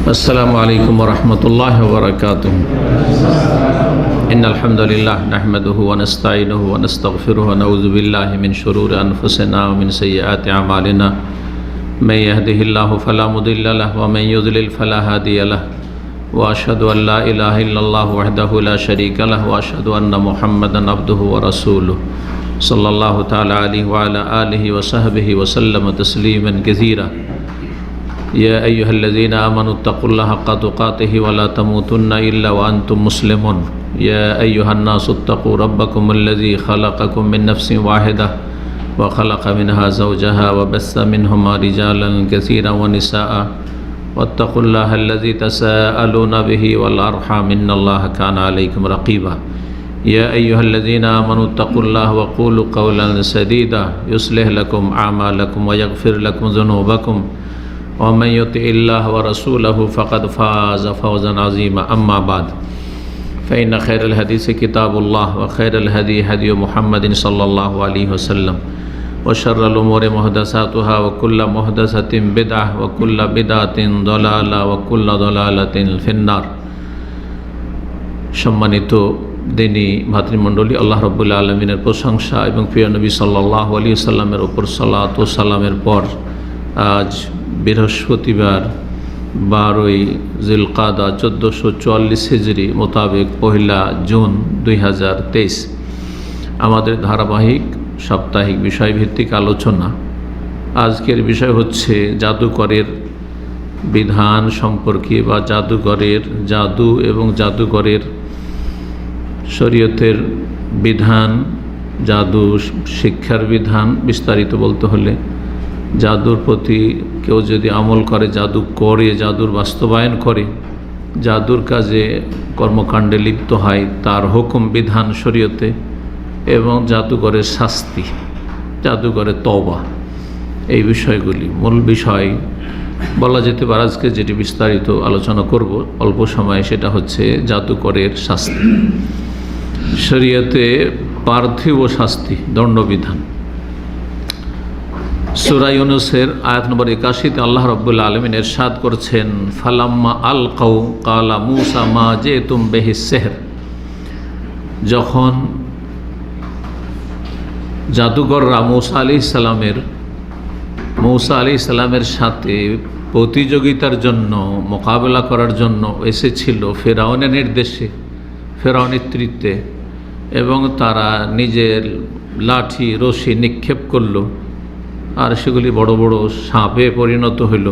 अस्सलामु अलैकुम वरहमतुल्लाहि वबरकातुहू। इन्नल हम्दुलिल्लाह नहमदुहु व नस्तईनुहु व नस्तगफिरुहु व नऊज़ु बिल्लाहि मिन शुरूरि अनफुसिना व मिन सय्यिआति अमालिना। मैं यहदिहिल्लाहु फला मुदिल्ल लहु व मैं युज़लिल फला हादिय लहु व अशहदु अन ला इलाहा इल्लल्लाहु वहदहु ला शरीका लहु व अशहदु अन्ना मुहम्मदन अब्दुहु व रसूलुहु सल्लल्लाहु तआला अलैहि व अला आलिहि व सहबिहि व सल्लम तस्लीमन कसीरा। या अय्युहल्लज़ीना आमनुत्तक़ुल्लाह हक़्क़ तुक़ातिहि व ला तमूतुन्ना इल्ला व अंतुम मुस्लिमून। या अय्युहन्नासुत्तक़ू रब्बकुमुल्लज़ी ख़लक़कुम मिन नफ़्सिन वाहिदा व ख़लक़ मिनहा ज़ौजहा व बस्स मिनहुमा रिजालन कसीरन व निसाअ वत्तक़ुल्लाहल्लज़ी तसाअलूना बिही वल अर्हाम इन्नल्लाहा काना अलैकुम रक़ीबा। या अय्युहल्लज़ीना आमनुत्तक़ुल्लाह व क़ूलू क़ौलन सदीदा युस्लिह लकुम आमालकुम व यग़फ़िर लकुम ज़ुनूबकुम वमन युतिइल्लाह व रसूलहु फ़क़द फ़ाज़ फ़ौज़न अज़ीमा। अम्मा बाद फ़इन्न खैरल हदीस किताबुल्लाह व खैरल हदी हदी मुहम्मदिन सल्लल्लाहु अलैहि वसल्लम व शर्रल उमूरि मुहदसातुहा व कुल्लु मुहदसतिन बिदअह व कुल्लु बिदअतिन दलाला व कुल्लु दलालतिन फिन्नार। सम्मानित दिनी भातृमंडলী, আল্লাহ রাব্বুল আলামিনের প্রশংসা এবং প্রিয় নবী সাল্লাল্লাহু আলাইহি ওয়াসাল্লামের উপর সালাত ও সালামের পর আজ বৃহস্পতিবার 12ই জিলকাদা 1444 হিজরি মোতাবেক 1 জুন 2023 আমাদের ধারাবাহিক সাপ্তাহিক বিষয়ভিত্তিক আলোচনা। আজকের বিষয় হচ্ছে জাদুকরের বিধান সম্পর্কে বা জাদু এবং জাদুকরের শরীয়তের বিধান, জাদু শিক্ষার বিধান। বিস্তারিত বলতে হলে জাদুর প্রতি কেউ যদি আমল করে, জাদুর বাস্তবায়ন করে, জাদুর কাজে কর্মকাণ্ডে লিপ্ত হয়, তার হুকুম বিধান শরীয়তে, এবং জাদুকরের শাস্তি, জাদুকরের তওবা, এই বিষয়গুলি মূল বিষয় বলা যেতে পারে। আজকে যেটি বিস্তারিত আলোচনা করব অল্প সময়ে, সেটা হচ্ছে জাদুকরের শাস্তি, শরীয়তে পার্থিব শাস্তি, দণ্ডবিধান। সূরা ইউনূসের আয়াত নম্বর 81-তে আল্লাহ রাব্বুল আলামিন ইরশাদ করছেন, ফালাম্মা আলকাউ কালা মূসা মা জিতুম বিহিস সিহর। যখন জাদুকররা মূসা আলাইহিস সালামের সাথে প্রতিযোগিতার জন্য, মোকাবেলা করার জন্য এসেছিল ফেরাউনের নির্দেশে, ফেরাউন নেতৃত্বে, এবং তারা নিজের লাঠি রশি নিক্ষেপ করল আর সেগুলি বড় বড় সাপে পরিণত হইল।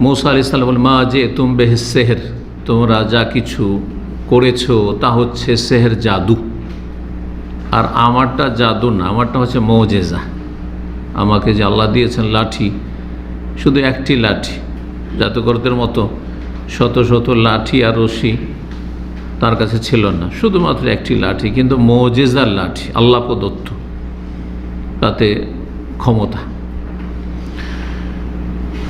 মূসা আলাইহিস সালাম বলেন, মা জিতুম বিহিস সিহর, তোমরা যা কিছু করেছো তা হচ্ছে সেহের, জাদু। আর আমারটা জাদু না, আমারটা হচ্ছে মুজিজা। আমাকে যে আল্লাহ দিয়েছেন লাঠি, শুধু একটি লাঠি, জাদুকরদের মতো শত শত লাঠি আর রশি তার কাছে ছিল না, শুধুমাত্র একটি লাঠি, কিন্তু মুজিজার লাঠি, আল্লাহ প্রদত্ত, তাতে ক্ষমতা।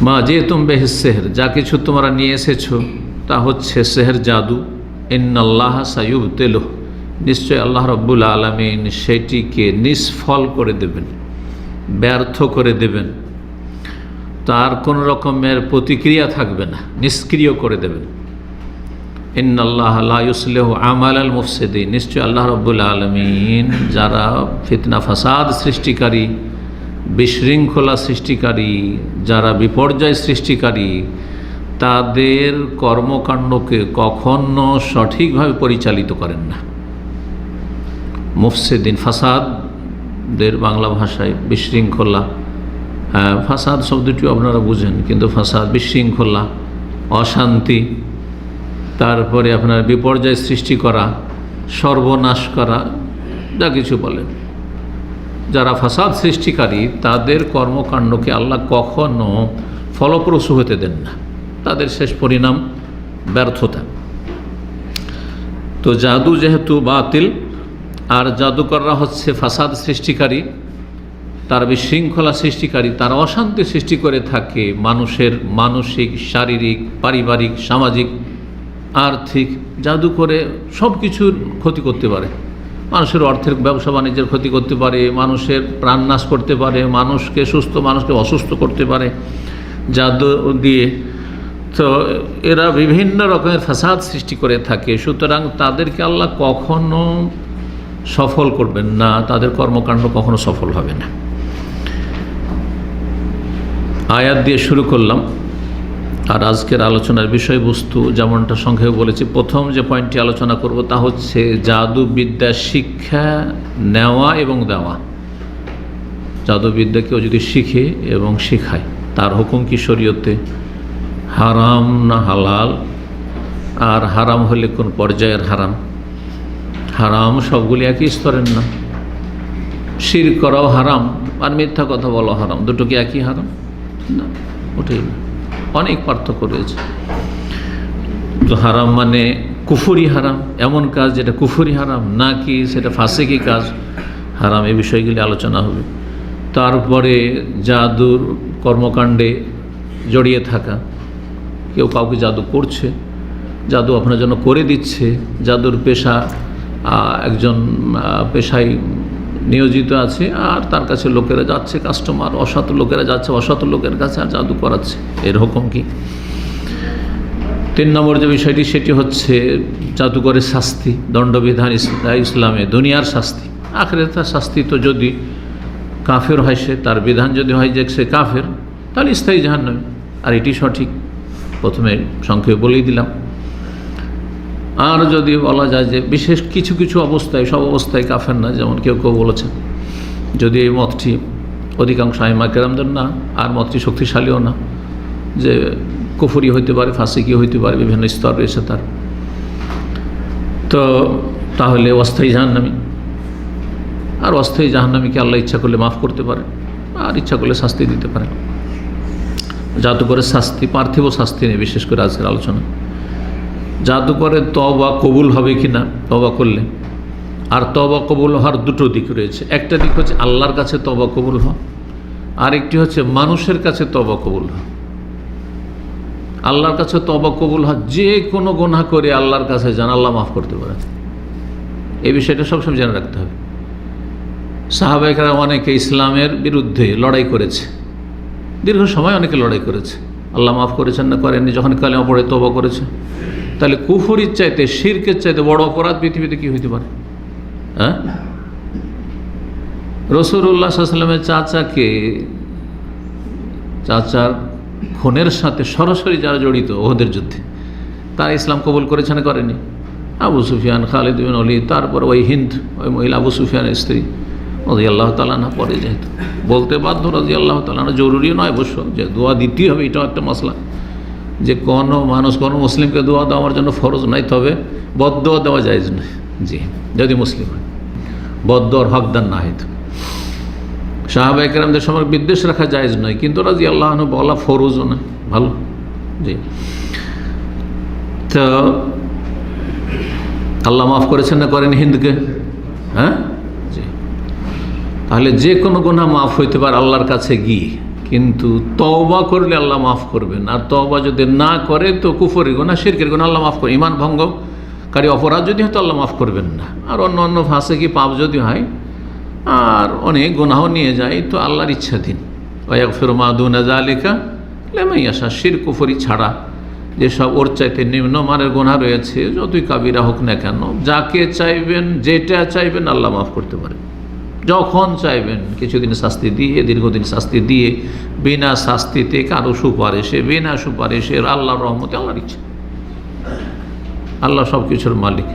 মা জিতুম বিহিস সিহর, যা কিছু তোমরা নিয়ে এসেছো তা হচ্ছে সেহের, জাদু। ইন্নাল্লাহা সায়ুবতিলুহু, নিশ্চয় আল্লাহ রাব্বুল আলামিন সেটিকে নিষ্ফল করে দেবেন, ব্যর্থ করে দেবেন, তার কোনো রকমের প্রতিক্রিয়া থাকবে না, নিষ্ক্রিয় করে দেবেন। ইন্নাল্লাহা লা ইউসলিহু আমালাল মুফসিদিন, নিশ্চয় আল্লাহ রাব্বুল আলামিন যারা ফিতনা ফাসাদ সৃষ্টিকারী, বিশৃঙ্খলা সৃষ্টিকারী, যারা বিপর্যয় সৃষ্টিকারী, তাদের কর্মকাণ্ডকে কখনো সঠিকভাবে পরিচালিত করেন না। মুফসিদিন, ফাসাদের বাংলা ভাষায় বিশৃঙ্খলা, ফাসাদ শব্দটিও আপনারা বুঝেন, কিন্তু ফাসাদ বিশৃঙ্খলা, অশান্তি, তারপরে আপনার বিপর্যয় সৃষ্টি করা, সর্বনাশ করা, যা কিছু বলেন। যারা ফাসাদ সৃষ্টিকারী, তাদের কর্মকাণ্ডকে আল্লাহ কখনো ফলপ্রসূ হতে দেন না, তাদের শেষ পরিণাম ব্যর্থতা। তো জাদু যেহেতু বাতিল, আর জাদুকররা হচ্ছে ফাসাদ সৃষ্টিকারী, তার বিশৃঙ্খলা সৃষ্টিকারী, তারা অশান্তি সৃষ্টি করে থাকে মানুষের মানসিক, শারীরিক, পারিবারিক, সামাজিক, আর্থিক। জাদু করে সব কিছুর ক্ষতি করতে পারে, মানুষের অর্থের, ব্যবসা বাণিজ্যের ক্ষতি করতে পারে, মানুষের প্রাণ নাশ করতে পারে, মানুষকে সুস্থ মানুষকে অসুস্থ করতে পারে জাদু দিয়ে। তো এরা বিভিন্ন রকমের ফাসাদ সৃষ্টি করে থাকে, সুতরাং তাদেরকে আল্লাহ কখনো সফল করবেন না, তাদের কর্মকাণ্ড কখনো সফল হবে না। আয়াত দিয়ে শুরু করলাম। আর আজকের আলোচনার বিষয়বস্তু যেমনটা সংক্ষেপে বলেছি, প্রথম যে পয়েন্টটি আলোচনা করব তা হচ্ছে জাদুবিদ্যা শিক্ষা নেওয়া এবং দেওয়া। জাদুবিদ্যা কেউ যদি শিখে এবং শেখায়, তার হুকুম কি শরীয়তে, হারাম না হালাল, আর হারাম হলে কোন পর্যায়ের হারাম? হারাম সবগুলি একই স্তরের না। শিরক করাও হারাম আর মিথ্যা কথা বলা হারাম, দুটো কি একই হারাম? না, ওটাই না, অনেক পার্থক্য রয়েছে। তো হারাম মানে কুফরি হারাম, এমন কাজ যেটা কুফরি হারাম, নাকি সেটা ফাসিকি কাজ হারাম, এই বিষয়গুলি আলোচনা হবে। তারপরে জাদুর কর্মকাণ্ডে জড়িয়ে থাকা, কেউ কাউকে জাদু করছে, জাদু আপনার জন্য করে দিচ্ছে, জাদুর পেশা, একজন পেশায় নিয়োজিত আছে আর তার কাছে লোকেরা যাচ্ছে, কাস্টমার অসৎ লোকেরা যাচ্ছে অসৎ লোকের কাছে আর জাদু করাচ্ছে, এর হুকুম কি? 3 নম্বর যে বিষয়টি সেটি হচ্ছে জাদুকরের শাস্তি, দণ্ডবিধান ইসলামে, দুনিয়ার শাস্তি। আখিরাতের শাস্তি তো যদি কাফের হয়, সে তার বিধান যদি হয় যে সে কাফের, তাহলে স্থায়ী জাহান্নামে, আর এটি সঠিক, প্রথমে সংক্ষেপে বলেই দিলাম। আর যদি বলা যায় যে বিশেষ কিছু কিছু অবস্থায়, সব অবস্থায় কাফের না, যেমন কেউ কেউ বলেছেন, যদি এই মতটি অধিকাংশ আইমা কেরামদের না, আর মতটি শক্তিশালীও না, যে কুফরি হইতে পারে, ফাসিকি হইতে পারে, বিভিন্ন স্তর রয়েছে তার, তো তাহলে অস্থায়ী জাহান্নামী। আর অস্থায়ী জাহান্নামীকে আল্লাহ ইচ্ছা করলে মাফ করতে পারে, আর ইচ্ছা করলে শাস্তি দিতে পারে। জাদুকরের শাস্তি, পার্থিব শাস্তি নেই বিশেষ করে আজকের আলোচনা। জাদুকরের তওবা কবুল হবে কি না তওবা করলে, আর তওবা কবুল হওয়ার দুটো দিক রয়েছে। একটা দিক হচ্ছে আল্লাহর কাছে তওবা কবুল হওয়া, আরেকটি হচ্ছে মানুষের কাছে তওবা কবুল হওয়া। আল্লাহর কাছে তওবা কবুল হওয়া, যে কোনো গুনাহ করে আল্লাহর কাছে যান, আল্লাহ মাফ করতে পারেন, এই বিষয়টা সবসময় জেনে রাখতে হবে। সাহাবায়ে কেরাম অনেকে ইসলামের বিরুদ্ধে লড়াই করেছে, দীর্ঘ সময় অনেকে লড়াই করেছে, আল্লাহ মাফ করেছেন না করেননি, যখন কালেমা পড়ে তওবা করেছে। তাহলে কুফরির চাইতে, শিরকের চাইতে বড় অপরাধ পৃথিবীতে কি হইতে পারে? হ্যাঁ, রাসূলুল্লাহ সাল্লাল্লাহু আলাইহি ওয়াসাল্লামের চাচার খুনের সাথে সরাসরি যারা জড়িত ওহদের যুদ্ধে, তারা ইসলাম কবুল করেছে না করেনি? আবু সুফিয়ান, খালিদ বিন ওয়ালিদ, তারপর ওই হিন্দ, ওই মহিলা আবু সুফিয়ানের স্ত্রী রাদিয়াল্লাহু তাআলা আনহা, পরে যেহেতু বলতে বাধ্য রাদিয়াল্লাহু তাআলা আনহা, জরুরিও নয় অবশ্য যে দোয়া দিতেই হবে, এটাও একটা মশলা, যে কোনো মানুষ কোনো মুসলিমকে দোয়া দেওয়ার জন্য ফরজ নাই, তবে বদদোয়া দেওয়া জায়েজ নয়। জি, যদি মুসলিম হয়, বদদোয়ার হকদার না হয়তো। সাহাবায়ে কেরামদের সময় বিদ্বেষ রাখা জায়েজ নয়, কিন্তু রাদিয়াল্লাহু আনহু বলা ফরজও না, ভালো। জি, তো আল্লাহ মাফ করেছেন না করেন হিন্দকে? হ্যাঁ, জি। তাহলে যে কোনো গুনাহ মাফ হইতে পারে আল্লাহর কাছে গিয়ে, কিন্তু তওবা করলে আল্লাহ মাফ করবেন, আর তওবা যদি না করে তো কুফরি গুনাহ, শিরকের গুনাহ আল্লাহ মাফ করবেন। ঈমান ভঙ্গকারী অপরাধ যদি হয় তো আল্লাহ মাফ করবেন না। আর অন্য অন্য ফাসিকি পাপ যদি হয় আর অনেক গুনাহ নিয়ে যায়, তো আল্লাহর ইচ্ছাধীন। ওয়া ইয়াগফিরু মা দুনা যালিকা লিমান ইয়াশা, শিরক কুফরি ছাড়া যেসব ওর চাইতে নিম্নমানের গুনাহ রয়েছে, যতই কাবিরা হোক না কেন, যাকে চাইবেন, যেটা চাইবেন আল্লাহ মাফ করতে পারেন, যখন চাইবেন। কিছুদিন শাস্তি দিয়ে, দীর্ঘদিন শাস্তি দিয়ে, বিনা শাস্তিতে, কারো সুপারিশে, বিনা সুপারিশে, আল্লাহর রহমতে, আল্লাহর ইচ্ছা। আল্লাহ সব কিছুর মালিক,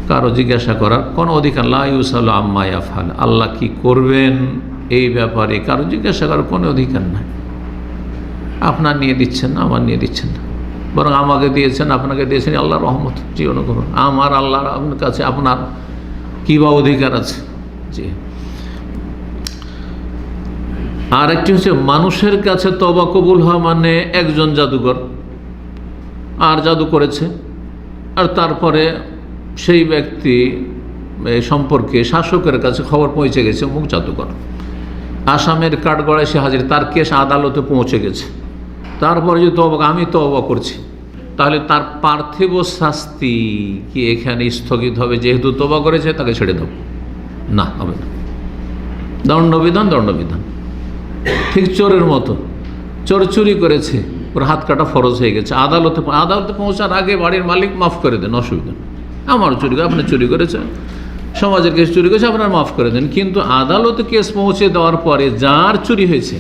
কারো জিজ্ঞাসা করার কোনো অধিকার, লা ইউসালু আম্মা ইয়াফআল, আল্লাহ কি করবেন এই ব্যাপারে কারো জিজ্ঞাসা করার কোনো অধিকার নাই। আপনার নিয়ে দিচ্ছেন না, আমার নিয়ে দিচ্ছেন না, বরং আমাকে দিয়েছেন, আপনাকে দিয়েছেন আল্লাহর রহমত, জীবন করুন। আমার আল্লাহর আপনার কাছে আপনার কী বা অধিকার আছে? জি। আর একটি হচ্ছে মানুষের কাছে তওবা কবুল হওয়া, মানে একজন জাদুকর আর জাদু করেছে, আর তারপরে সেই ব্যক্তি সম্পর্কে শাসকের কাছে খবর পৌঁছে গেছে, মুখ জাদুকর, আসামের কাঠগড়ায় সে হাজির, তার কেস আদালতে পৌঁছে গেছে। তারপরে যে তওবা, আমি তওবা করছি, তাহলে তার পার্থিব শাস্তি কি এখানে স্থগিত হবে? যেহেতু তওবা করেছে তাকে ছেড়ে দেব? না, হবে না। দণ্ডবিধান, দণ্ডবিধান। ঠিক চোরের মতো, চোর চুরি করেছে, ওর হাত কাটা ফরজ হয়ে গেছে, আদালতে পৌঁছার আগে বাড়ির মালিক মাফ করে দেন, অসুবিধা নেই, আমার চুরি করে, আপনি চুরি করেছেন, সমাজের কেস চুরি করেছে, আপনার মাফ করে দেন। কিন্তু আদালতে কেস পৌঁছে দেওয়ার পরে যার চুরি হয়েছে,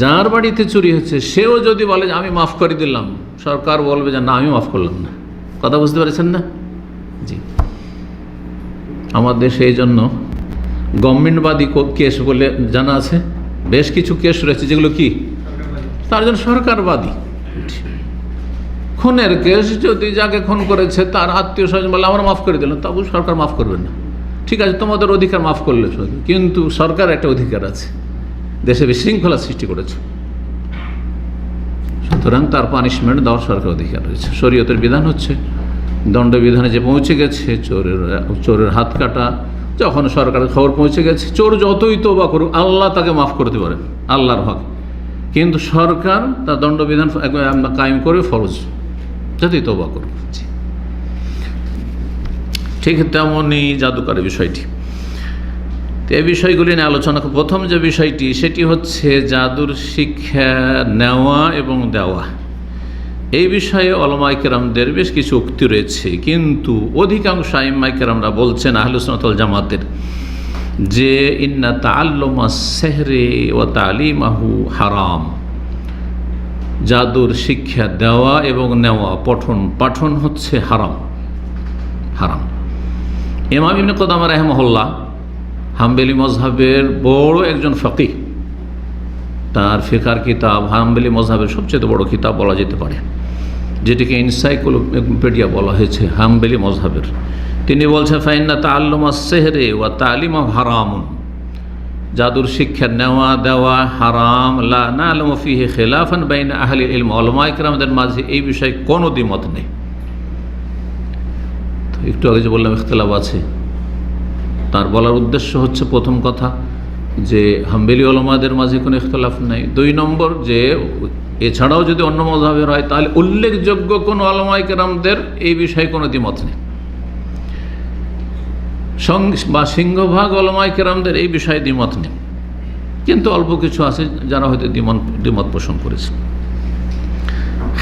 যার বাড়িতে চুরি হয়েছে, সেও যদি বলে যে আমি মাফ করে দিলাম, সরকার বলবে যে না, আমি মাফ করলাম না। কথা বুঝতে পেরেছেন না? জি। আমার দেশে এই জন্য গভর্নমেন্টবাদী কেস বলে জানা আছে, বেশ কিছু কেস রয়েছে যেগুলো কি তার জন্য সরকারবাদী। খুনের কেস, যদি যাকে খুন করেছে তার আত্মীয় স্বজন বলে আমরা মাফ করে দিলাম, তবু সরকার মাফ করবেন না। ঠিক আছে, তোমাদের অধিকার মাফ করলে, কিন্তু সরকার একটা অধিকার আছে, দেশে বিশৃঙ্খলা সৃষ্টি করেছে, সুতরাং তার পানিশমেন্ট দেওয়ার সরকার অধিকার রয়েছে। শরীয়তের বিধান হচ্ছে দণ্ডবিধানে যে পৌঁছে গেছে, চোরের হাত কাটা, যখন সরকারের খবর পৌঁছে গেছে, চোর যতই তওবা করুক আল্লাহ তাকে মাফ করতে পারেন আল্লাহর হক, কিন্তু সরকার তার দণ্ডবিধান কায়েম করে ফরজ, যতই তওবা করুক। ঠিক তেমনই জাদুকরের বিষয়টি। তো এই বিষয়গুলি নিয়ে আলোচনা, প্রথম যে বিষয়টি সেটি হচ্ছে জাদুর শিক্ষা নেওয়া এবং দেওয়া। এই বিষয়ে উলামায়ে কেরামদের বেশ কিছু উক্তি রয়েছে, কিন্তু অধিকাংশ আইম্মায়ে কেরামরা বলছেন আহলুস সুন্নাত ওয়াল জামাতের যে ইন্না তাআল্লুমাস সিহরি ওয়া তালিমাহু হারাম, জাদুর শিক্ষা দেওয়া এবং নেওয়া, পাঠন হচ্ছে হারাম। ইমাম ইবনে কুদামা রাহিমাহুল্লাহ হাম্বলি মযহাবের বড় একজন ফকিহ, তার ফিকার কিতাব হাম্বলি মযহাবের সবচেয়ে বড় কিতাব বলা যেতে পারে, যেটিকে এনসাইক্লোপিডিয়া বলা হয়েছে হাম্বলি মযহাবের। তিনি বলছেন ফাইন্না তাআল্লুমাস সিহরি ওয়া তালিমাহু হারামুন, জাদুর শিক্ষা নেওয়া দেওয়া হারাম। লা না'লামু ফীহি খিলাফান বাইনা আহলিল ইলম, উলামায়ে কেরামদের মাঝে এই বিষয়ে কোনো দ্বিমত নেই। তো একটু আগে যে বললাম ইখতিলাফ আছে, তার বলার উদ্দেশ্য হচ্ছে প্রথম কথা যে হাম্বলি উলামাদের মাঝে কোনো ইখতিলাফ নাই। 2 নম্বর যে এছাড়াও যদি অন্য মযহাবের হয় তাহলে উল্লেখযোগ্য কোনো উলামায়ে কেরামদের এই বিষয়ে কোনো দ্বিমত নেই, বা সিংহভাগ উলামায়ে কেরামদের এই বিষয়ে দ্বিমত নেই, কিন্তু অল্প কিছু আছে যারা হয়তো দ্বিমত পোষণ করেছে।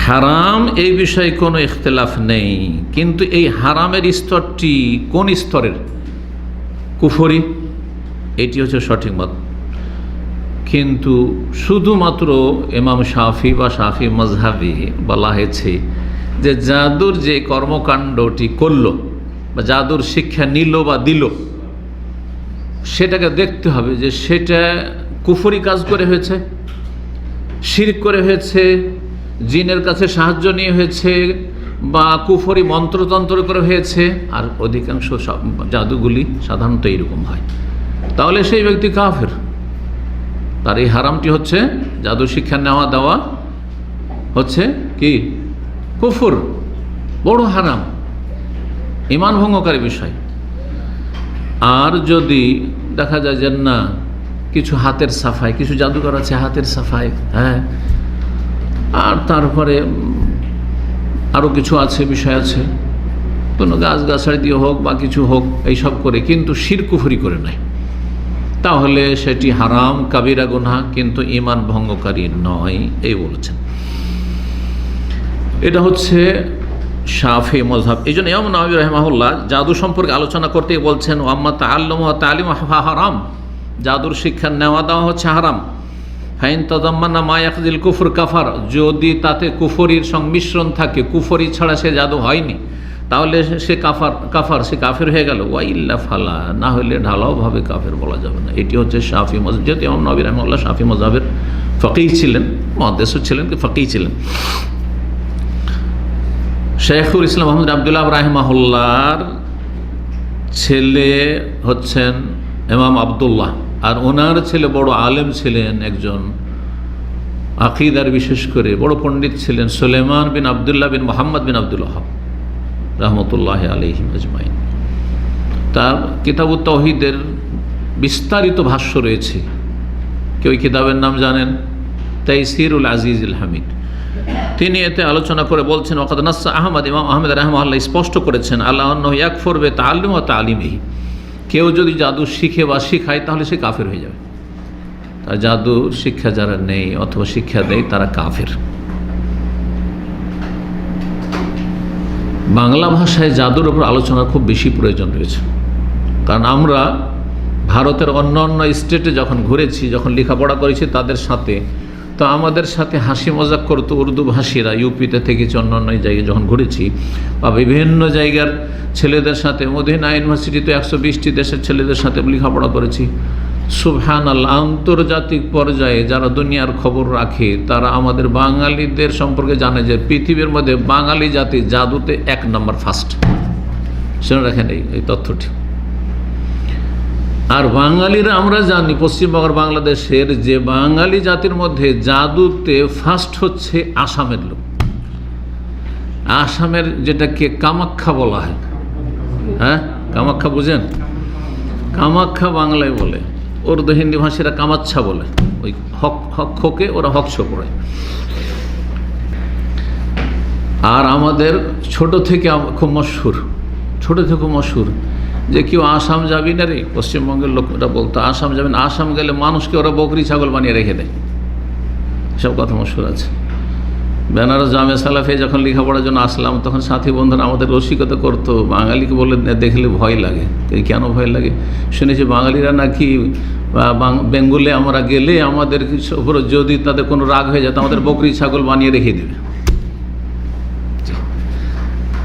হারাম এই বিষয়ে কোনো ইখতিলাফ নেই, কিন্তু এই হারামের স্তরটি কোন স্তরের? কুফরি, এটি হচ্ছে সঠিক মত। কিন্তু শুধুমাত্র ইমাম শাফি বা শাফি মযহাবে বলা হয়েছে যে জাদুর যে কর্মকাণ্ডটি করলো বা জাদুর শিক্ষা নিল বা দিল, সেটাকে দেখতে হবে যে সেটা কুফরি কাজ করে হয়েছে, শিরক করে হয়েছে, জিনের কাছে সাহায্য নিয়ে হয়েছে, বা কুফরি মন্ত্রতন্ত্র করে হয়েছে। আর অধিকাংশ জাদুগুলি সাধারণত এইরকম হয়, তাহলে সেই ব্যক্তি কাফের। তার এই হারামটি হচ্ছে জাদু শিক্ষা নেওয়া দেওয়া হচ্ছে কি কুফর, বড় হারাম, ঈমান ভঙ্গকারী বিষয়। আর যদি দেখা যায় যে না, কিছু হাতের সাফাই, কিছু জাদুকর আছে হাতের সাফাই, হ্যাঁ, আর তারপরে আরও কিছু আছে, বিষয় আছে, কোনো গাছগাছালি দিয়ে হোক বা কিছু হোক এইসব করে, কিন্তু শিরক কুফরি করে নাই, তাহলে সেটি হারাম কাবিরা গুনাহ, কিন্তু ঈমান ভঙ্গকারী নয়, এই বলেছেন। এটা হচ্ছে শাফি মযহাব। এই জন্য ইমাম নাওয়াবী রাহিমাহুল্লাহ জাদু সম্পর্কে আলোচনা করতে বলছেন ওয়াম্মা তাআল্লুমু ওয়া তালিমু হারাম, জাদুর শিক্ষা নেওয়া দেওয়া হচ্ছে হারাম। ফাইন তাযাম্মানা মা ইয়াকযিল কুফর কাফার, যদি তাতে কুফরির সংমিশ্রণ থাকে, কুফরি ছাড়া সে জাদু হয়নি, তাহলে সে কাফার সে কাফের হয়ে গেল। ওয়া ইল্লা ফালা, না হলে ঢালাওভাবে কাফের বলা যাবে না। এটি হচ্ছে শাফি মযহাব। যেহেতু ইমাম নাওয়াবী রাহিমাহুল্লাহ শাফি মযহাবের ফকিহ ছিলেন, মুহাদ্দিসও ছিলেন, ফকিহ ছিলেন। শেখুল ইসলাম মুহাম্মদ আব্দুল্লাহ রাহিমাহুল্লাহর ছেলে হচ্ছেন ইমাম আব্দুল্লাহ, আর ওনার ছেলে বড় আলেম ছিলেন, একজন আকীদার বিশেষ করে বড় পণ্ডিত ছিলেন, সুলাইমান বিন আব্দুল্লাহ বিন মুহাম্মদ বিন আব্দুল ওয়াহাব রাহমাতুল্লাহি আলাইহিম আজমাইন। তার কিতাবুত তাওহীদের বিস্তারিত ভাষ্য রয়েছে। কেউ কিতাবের নাম জানেন? তাইসিরুল আজিজুল হামিদ। তিনি এতে আলোচনা করে বলছেন ওয়াকাদ নাসসা আহমদ, ইমাম আহমদ রাহিমাহুল্লাহ স্পষ্ট করেছেন আল্লাহ আন্নাহু ইয়াকফুর বিতাআল্লুম ওয়া তালিমিহি, কেউ যদি জাদু শিখে বা শিখায় তাহলে সে কাফের হয়ে যাবে। জাদুর শিক্ষা যারা নেই অথবা শিক্ষা দেয় তারা কাফের। বাংলা ভাষায় জাদুর উপর আলোচনা খুব বেশি প্রয়োজন রয়েছে, কারণ আমরা ভারতের অন্য অন্য স্টেটে যখন ঘুরেছি, যখন লেখাপড়া করেছি তাদের সাথে, তো আমাদের সাথে হাসি মজাক করতো উর্দু ভাষীরা। ইউপিতে থেকেছি, অন্য অন্য জায়গায় যখন ঘুরেছি, বা বিভিন্ন জায়গার ছেলেদের সাথে, মদিনা ইউনিভার্সিটিতে 120টি দেশের ছেলেদের সাথে লেখাপড়া করেছি। সুবহানাল্লাহ, আন্তর্জাতিক পর্যায়ে যারা দুনিয়ার খবর রাখে তারা আমাদের বাঙালিদের সম্পর্কে জানে যে পৃথিবীর মধ্যে বাঙালি জাতি জাদুতে 1 নম্বর ফার্স্ট। শুনে রাখেন এই তথ্যটি। আর বাঙালিরা আমরা জানি পশ্চিমবঙ্গের বাংলাদেশের যে বাঙালি জাতির মধ্যে জাদুতে ফার্স্ট হচ্ছে আসামের লোক। আসামের যেটাকে কামাখ্যা বলা হয়, হ্যাঁ কামাখ্যা বুঝেন? কামাখ্যা বাংলায় বলে, উর্দু হিন্দি ভাষীরা কামাচ্ছা বলে। ওই হককে ওরা হকছ পড়ে। আর আমাদের ছোট থেকে খুব মশহুর, যে কেউ আসাম যাবি না রে, পশ্চিমবঙ্গের লোকরা বলতো আসাম যাবেন, আসাম গেলে মানুষকে ওরা বকরি ছাগল বানিয়ে রেখে দেয়। সব কথা মশহুর আছে। বেনারস জামে সালাফে যখন লেখাপড়ার জন্য আসলাম, তখন সাথী বন্ধুরা আমাদের রসিকতা করতো, বাঙালিকে বলে দেখলে ভয় লাগে। কেন ভয় লাগে? শুনেছি বাঙালিরা নাকি বেঙ্গলে আমরা গেলে আমাদের উপর যদি তাদের কোনো রাগ হয়ে যায়, আমাদের বকরি ছাগল বানিয়ে রেখে দেবে।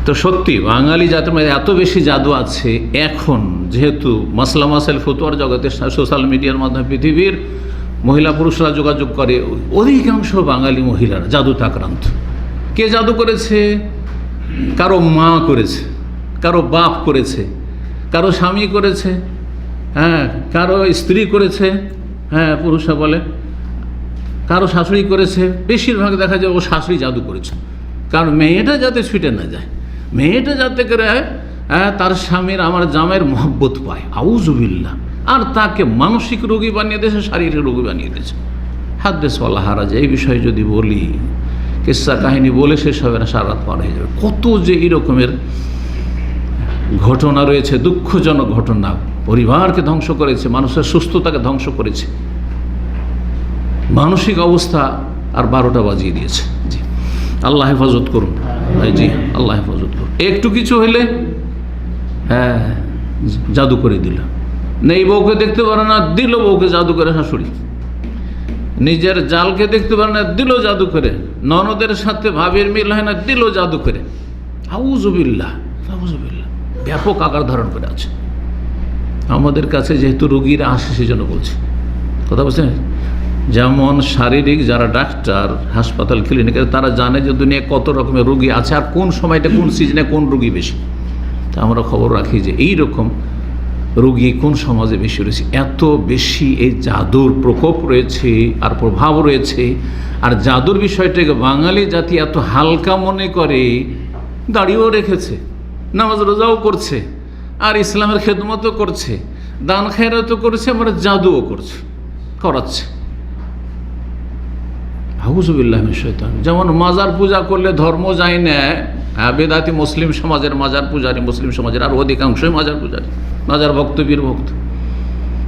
তো সত্যি বাঙালি জাতির মধ্যে এত বেশি জাদু আছে। এখন যেহেতু মাসলা মাসাইল ফতোয়ার জগতে সোশ্যাল মিডিয়ার মাধ্যমে পৃথিবীর মহিলা পুরুষরা যোগাযোগ করে, অধিকাংশ বাঙালি মহিলারা জাদুতে আক্রান্ত। কে জাদু করেছে? কারো মা করেছে, কারো বাপ করেছে, কারো স্বামী করেছে, হ্যাঁ কারো স্ত্রী করেছে, হ্যাঁ পুরুষরা বলে, কারো শাশুড়ি করেছে। বেশিরভাগ দেখা যায় ও শাশুড়ি জাদু করেছে, কারণ মেয়েটা যাতে ছুটে না যায়, মেয়েটা যাতে করে তার স্বামীর আমার জামাইয়ের মহব্বত পায়, আউযুবিল্লাহ, আর তাকে মানসিক রোগী বানিয়ে দিয়েছে, শারীরিক রোগী বানিয়ে দিয়েছে। হাদ্দেস ওয়ালা হারাজ। এই বিষয়ে যদি বলি, কিস্সা কাহিনী বলে শেষ হবে না, সারা রাত পার হয়ে যাবে। কত যে এই রকমের ঘটনা রয়েছে, দুঃখজনক ঘটনা। পরিবারকে ধ্বংস করেছে, মানুষের সুস্থতাকে ধ্বংস করেছে, মানসিক অবস্থা আর 12টা বাজিয়ে দিয়েছে। জি, আল্লাহ হেফাজত করুন। জি, আল্লাহ হেফাজত করুন। একটু কিছু হইলে হ্যাঁ জাদু করে দিল। নেই বউকে দেখতে পারে না, দিল বউকে জাদু করে শাশুড়ি। নিজের জালকে দেখতে পারে না, দিল জাদু করে। ননদের সাথে ভাবির মিল হয় না, দিল জাদু করে। আউযুবিল্লাহ, আউযুবিল্লাহ, ব্যাপক আকার ধারণ করে আছে। আমাদের কাছে যেহেতু রোগীরা আসে সেজন্য বলছি, কথা বলছেন। যেমন শারীরিক যারা ডাক্তার, হাসপাতাল, ক্লিনিকের, তারা জানে যে দুনিয়ায় কত রকমের রোগী আছে আর কোন সময়টা কোন সিজনে কোন রোগী বেশি। তা আমরা খবর রাখি যে এই রকম রোগী কোন সমাজে বেশি রয়েছে। এত বেশি এই জাদুর প্রকোপ রয়েছে আর প্রভাব রয়েছে। আর জাদুর বিষয়টাকে বাঙালি জাতি এত হালকা মনে করে, দাড়িও রেখেছে, নামাজ রোজাও করছে, আর ইসলামের খেদমতও করছে, দান খায়রাতও করছে, আমরা জাদুও করাচ্ছে। আউযুবিল্লাহ মিনাশ শাইতানির। যেমন মাজার পূজা করলে ধর্ম যায় না, বেদাতি মুসলিম সমাজের মাজার পূজারী, মুসলিম সমাজের আর অধিকাংশই মাজার পূজারী, মাজার ভক্ত, বীর ভক্ত,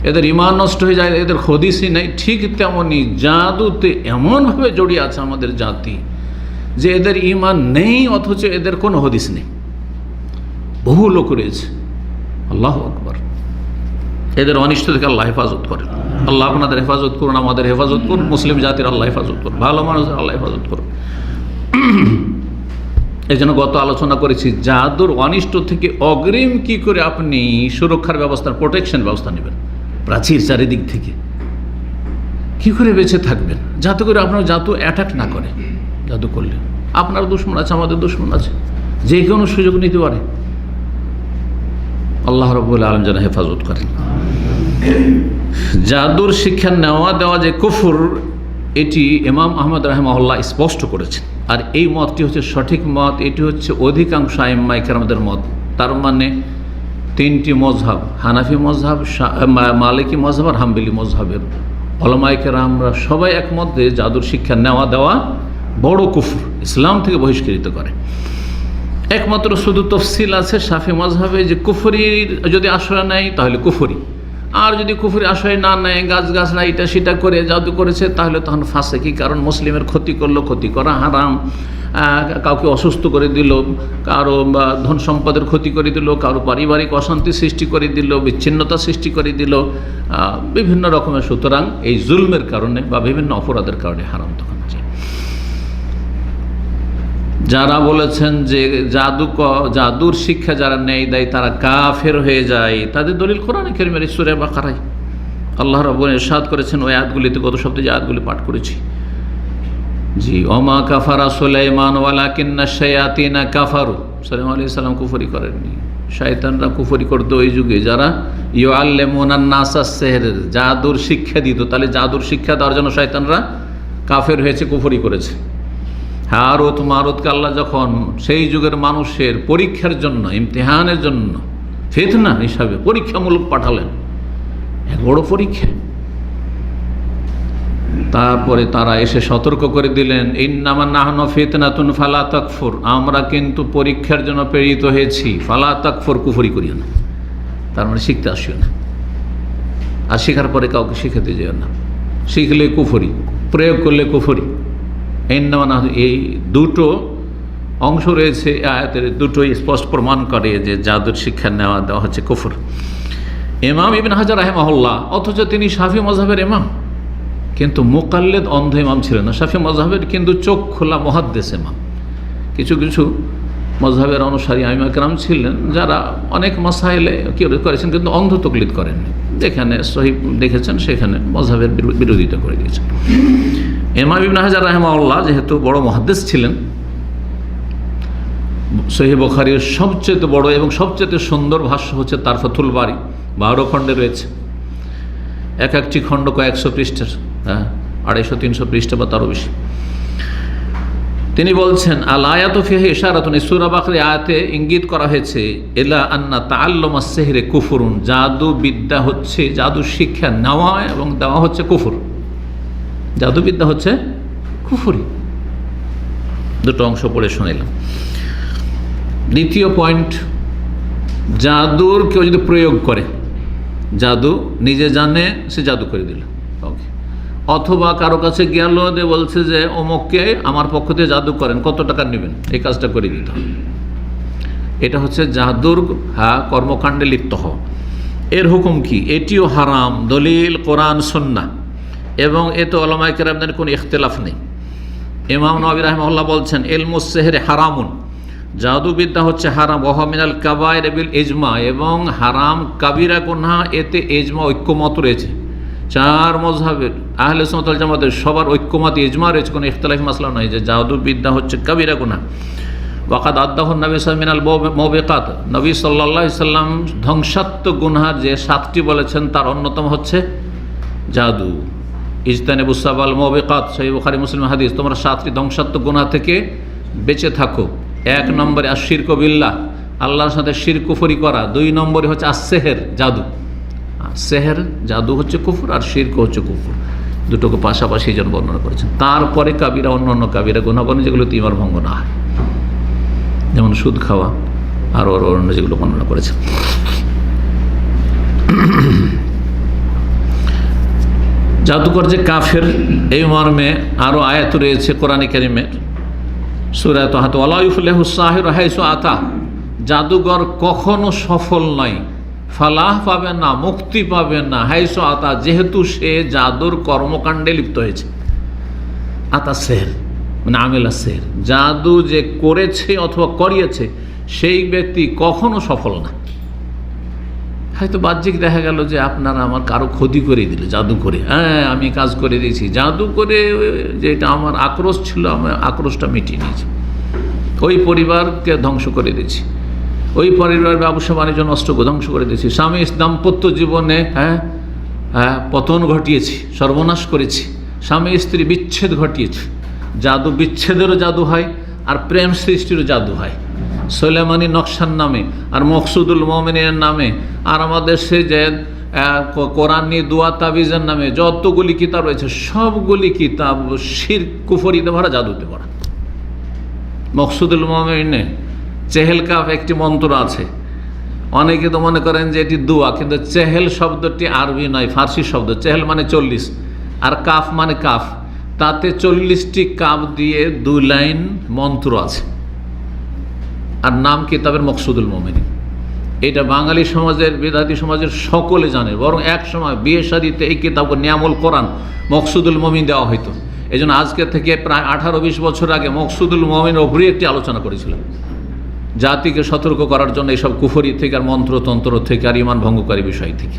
এদের ইমান নষ্ট হয়ে যায়, এদের হদিসই নেই। ঠিক তেমনই জাদুতে এমনভাবে জড়িয়ে আছে আমাদের জাতি যে এদের ইমান নেই, অথচ এদের কোনো হদিস নেই। বহু লোক রয়েছে। আল্লাহু আকবার। এদের অনিষ্ট থেকে আল্লাহ হেফাজত করেন। আল্লাহ আপনাদের হেফাজত করুন, আমাদের হেফাজত করুন, মুসলিম জাতির আল্লাহ হেফাজত করুন, ভালো মানুষদের আল্লাহ হেফাজত করুন। এই জন্য গত আলোচনা করেছি জাদুর অনিষ্ট থেকে অগ্রিম কি করে আপনি সুরক্ষার ব্যবস্থা, প্রোটেকশন ব্যবস্থা নেবেন, প্রাচীর চারিদিক থেকে কি করে বেঁচে থাকবেন, যাতে করে আপনার জাদু অ্যাটাক না করে। জাদু করলে আপনার দুশমন আছে, আমাদের দুশমন আছে, যে কোনো সুযোগ নিতে পারে। আল্লাহ রাব্বুল আলামিন যেন হেফাজত করেন। জাদুর শিক্ষা নেওয়া দেওয়া যে কুফর, এটি ইমাম আহমদ রাহিমাহুল্লাহ স্পষ্ট করেছেন। আর এই মতটি হচ্ছে সঠিক মত, এটি হচ্ছে অধিকাংশ আইম্মায়ে কেরামদের মত। তার মানে 3টি মজহাব, হানাফি মজহাব, মালিকি মজহাব আর হাম্বলি মজহাবের উলামায়ে কেরামরা সবাই একমত যে জাদুর শিক্ষা নেওয়া দেওয়া বড় কুফর, ইসলাম থেকে বহিষ্কৃত করে। একমাত্র শুধু তফসিল আছে শাফি মজহাবে যে কুফরির যদি আশ্রয় নেয় তাহলে কুফরি, আর যদি কুফরি আশ্রয় না নেয়, গাছগাছরা এটা সেটা করে জাদু করেছে, তাহলে তখন ফাসেকি, কারণ মুসলিমের ক্ষতি করলো, ক্ষতি করা হারাম। কাউকে অসুস্থ করে দিল, কারো ধন সম্পদের ক্ষতি করে দিল, কারো পারিবারিক অশান্তি সৃষ্টি করে দিল, বিচ্ছিন্নতা সৃষ্টি করে দিল, বিভিন্ন রকমের। সুতরাং এই জুলমের কারণে বা বিভিন্ন অপরাধের কারণে হারাম তখন। যারা বলেছেন যে জাদুর শিক্ষা যারা নেয় দেয় তারা কাফের হয়ে যায়, তাদের দলিল কোরআনে কারিমের সূরা বাকারায় আল্লাহ রাব্বুল ইরশাদ করেছেন। ওই আয়াতগুলিতে গত সপ্তাহে যে আয়াতগুলি পাঠ করেছি, জি, ওমা কাফারা সুলাইমান ওয়ালাকিন্না শায়াতিনা কাফারু, সুলাইমান আলাইহিস সালাম কুফরি করেননি, শয়তানরা কুফরি করতো ওই যুগে, যারা ইউআল্লিমুনান নাসাস সিহর, জাদুর শিক্ষা দিত। তাহলে জাদুর শিক্ষা দেওয়ার জন্য শয়তানরা কাফের হয়েছে, কুফরি করেছে। হারুত মারুতকে আল্লাহ যখন সেই যুগের মানুষের পরীক্ষার জন্য, ইমতিহানের জন্য, ফিতনা হিসাবে পরীক্ষামূলক পাঠালেন, এক বড় পরীক্ষা, তারপরে তারা এসে সতর্ক করে দিলেন, ইন্নামা নাহনু ফিতনাতুন ফালা তাকফুর, আমরা কিন্তু পরীক্ষার জন্য প্রেরিত হয়েছি, ফালা তাকফুর, কুফরি করিও না। তার মানে শিখতে আসিও না, আর শেখার পরে কাউকে শিখাতে যেও না, শিখলে কুফরি, প্রয়োগ করলে কুফরি। এই দুটো অংশ রয়েছে আয়াতের, দুটোই স্পষ্ট প্রমাণ করে যে জাদুর শিক্ষা দেওয়া হচ্ছে কুফর। ইমাম ইবনে হাজার রাহিমাহুল্লাহ, অথচ তিনি শাফি মাযহাবের ইমাম, কিন্তু মুকাল্লিদ, অন্ধ ইমাম ছিলেন না। শাফি মাযহাবের কিন্তু চোখ খোলা মুহাদ্দিস ইমাম। কিছু কিছু মাযহাবের অনুসারী আইমা কেরাম ছিলেন যারা অনেক মাসাইলে কি করেছেন, কিন্তু অন্ধ তকলিদ করেননি। যেখানে সহিহ দেখেছেন সেখানে মাযহাবের বিরোধিতা করে দিয়েছেন। ইমাম ইবনে হাজার রাহিমাহুল্লাহ যেহেতু বড় মুহাদ্দিস ছিলেন, সহিহ বুখারীর সবচেয়ে বড় এবং সবচেয়ে সুন্দর ভাষ্য হচ্ছে তার ফাথুল বারী, 12 খণ্ডে রয়েছে, এক একটি খণ্ড কয়েকশো পৃষ্ঠার, 250-300 পৃষ্ঠা বা তারও বেশি। তিনি বলছেন, আল আয়াতু ফিহি ইশারাতুন, সূরা বাকরা আয়াতে ইঙ্গিত করা হয়েছে, ইলা আন্না তাআল্লুমাস সিহরি কুফরুন, জাদু বিদ্যা হচ্ছে, জাদু শিক্ষা নেওয়া এবং দেওয়া হচ্ছে কুফর, জাদুবিদ্যা হচ্ছে কুফরি। দুটো অংশ পড়ে শুনাইলাম। দ্বিতীয় পয়েন্ট, জাদুর কেউ যদি প্রয়োগ করে, জাদু নিজে জানে, সে জাদু করে দিল, অথবা কারো কাছে গেল যে বলছে যে অমুককে আমার পক্ষ থেকে জাদু করেন, কত টাকা নেবেন, এই কাজটা করে দিতে হবে, এটা হচ্ছে জাদুর কর্মকাণ্ডে লিপ্ত হওয়া। এর হুকুম কি? এটিও হারাম, দলিল কোরআন সুন্নাহ, এবং এতে উলামায়ে কেরামদের কোনো ইখতিলাফ নেই। ইমাম নবী রাহিমাহুল্লাহ বলছেন, ইলমুস সিহরি হারামুন, জাদুবিদ্যা হচ্ছে হারাম, ওয়া হুয়া মিনাল কাবায়ের বিল ইজমা, এবং হারাম কাবিরা গুনাহ, এতে ইজমা, ঐক্যমত রয়েছে। 4 মাযহাবের আহলে সুন্নাত ওয়াল জামাতের সবার ঐক্যমত, ইজমা রয়েছে, কোনো ইখতিলাফি মাসলা নয় যে জাদুবিদ্যা হচ্ছে কাবিরা গুনাহ। ওয়াকাদ আদাহু নবী সাল্লাল্লাহু মিনাল মুবিকাত, নবী সাল্লাল্লাহু আলাইহি সাল্লাম ধ্বংসাত্মক গুনাহ যে 7টি বলেছেন তার অন্যতম হচ্ছে জাদু। ইজতানিবুস সাবাল মুবিকাত, সহিহ বুখারী মুসলিম হাদিস, তোমরা 7টি ধ্বংসাত্মক গুনাহ থেকে বেঁচে থাকো। 1 নম্বরে আশিরকু বিল্লাহ, আল্লাহর সাথে শিরক কুফরি করা। 2 নম্বরে হচ্ছে আসসেহের, জাদু। সেহের, জাদু হচ্ছে কুফর, আর শিরক হচ্ছে কুফর, দুটোকে পাশাপাশি যেন বর্ণনা করেছেন। তারপরে কাবিরা, অন্যান্য কাবিরা গুনাহ বর্ণনা, যেগুলো ঈমান ভঙ্গ না হয়, যেমন সুদ খাওয়া আর অন্য যেগুলো বর্ণনা করেছেন। জাদুকর যে কাফের, এই মর্মে আরও আয়াত রয়েছে কোরআনে কারিমের, সূরা তাহা, ওয়ালা ইউফলিহুস সাহিরু হাইসু আতা, জাদুকর কখনো সফল নয়, ফালাহ পাবে না, মুক্তি পাবে না, হাইসু আতা, যেহেতু সে জাদুর কর্মকাণ্ডে লিপ্ত হয়েছে। আতা সেহর মানে আমেলা সেহর, জাদু যে করেছে অথবা করিয়েছে সেই ব্যক্তি কখনো সফল না। হয়তো বাহ্যিক দেখা গেল যে আপনারা আমার কারো ক্ষতি করে দিলে জাদু করে, হ্যাঁ আমি কাজ করে দিয়েছি, জাদু করে যেটা আমার আক্রোশ ছিল, আমার আক্রোশটা মিটিয়ে নিয়েছি, ওই পরিবারকে ধ্বংস করে দিয়েছি, ওই পরিবারের ব্যবসা বাণিজ্য নষ্ট ধ্বংস করে দিয়েছি, স্বামী দাম্পত্য জীবনে পতন ঘটিয়েছি, সর্বনাশ করেছি, স্বামী স্ত্রী বিচ্ছেদ ঘটিয়েছি। জাদু বিচ্ছেদেরও জাদু হয়, আর প্রেম সৃষ্টিরও জাদু হয়, সুলাইমানি নকশার নামে, আর মকসুদুল মুমিনের নামে, আর আমাদের সে যে কোরআনী দোয়া তাবিজের নামে যতগুলি কিতাব রয়েছে, সবগুলি কিতাব শিরক কুফরিতে ভরা, জাদুতে ভরা। মকসুদুল মুমিনে চেহেলকাফ একটি মন্ত্র আছে, অনেকে তো মনে করেন যে এটি দোয়া, কিন্তু চেহেল শব্দটি আরবি নয়, ফার্সি শব্দ। চেহেল মানে 40, আর কাফ মানে কাফ, তাতে 40টি কাফ দিয়ে 2 লাইন মন্ত্র আছে, আর নাম কিতাবের মকসুদুল মোমিনিন। এটা বাঙালি সমাজের, বেদাতি সমাজের সকলে জানে, বরং এক সময় বিয়ে শাদীতে এই কিতাব নিয়ামুল কোরআন মকসুদুল মোমিন দেওয়া হইতো। এই জন্য আজকে থেকে প্রায় 18-20 বছর আগে মকসুদুল মোমিনের ওপরই একটি আলোচনা করেছিলাম, জাতিকে সতর্ক করার জন্য এইসব কুফরি থেকে আর মন্ত্রতন্ত্র থেকে আর ইমান ভঙ্গকারী বিষয় থেকে।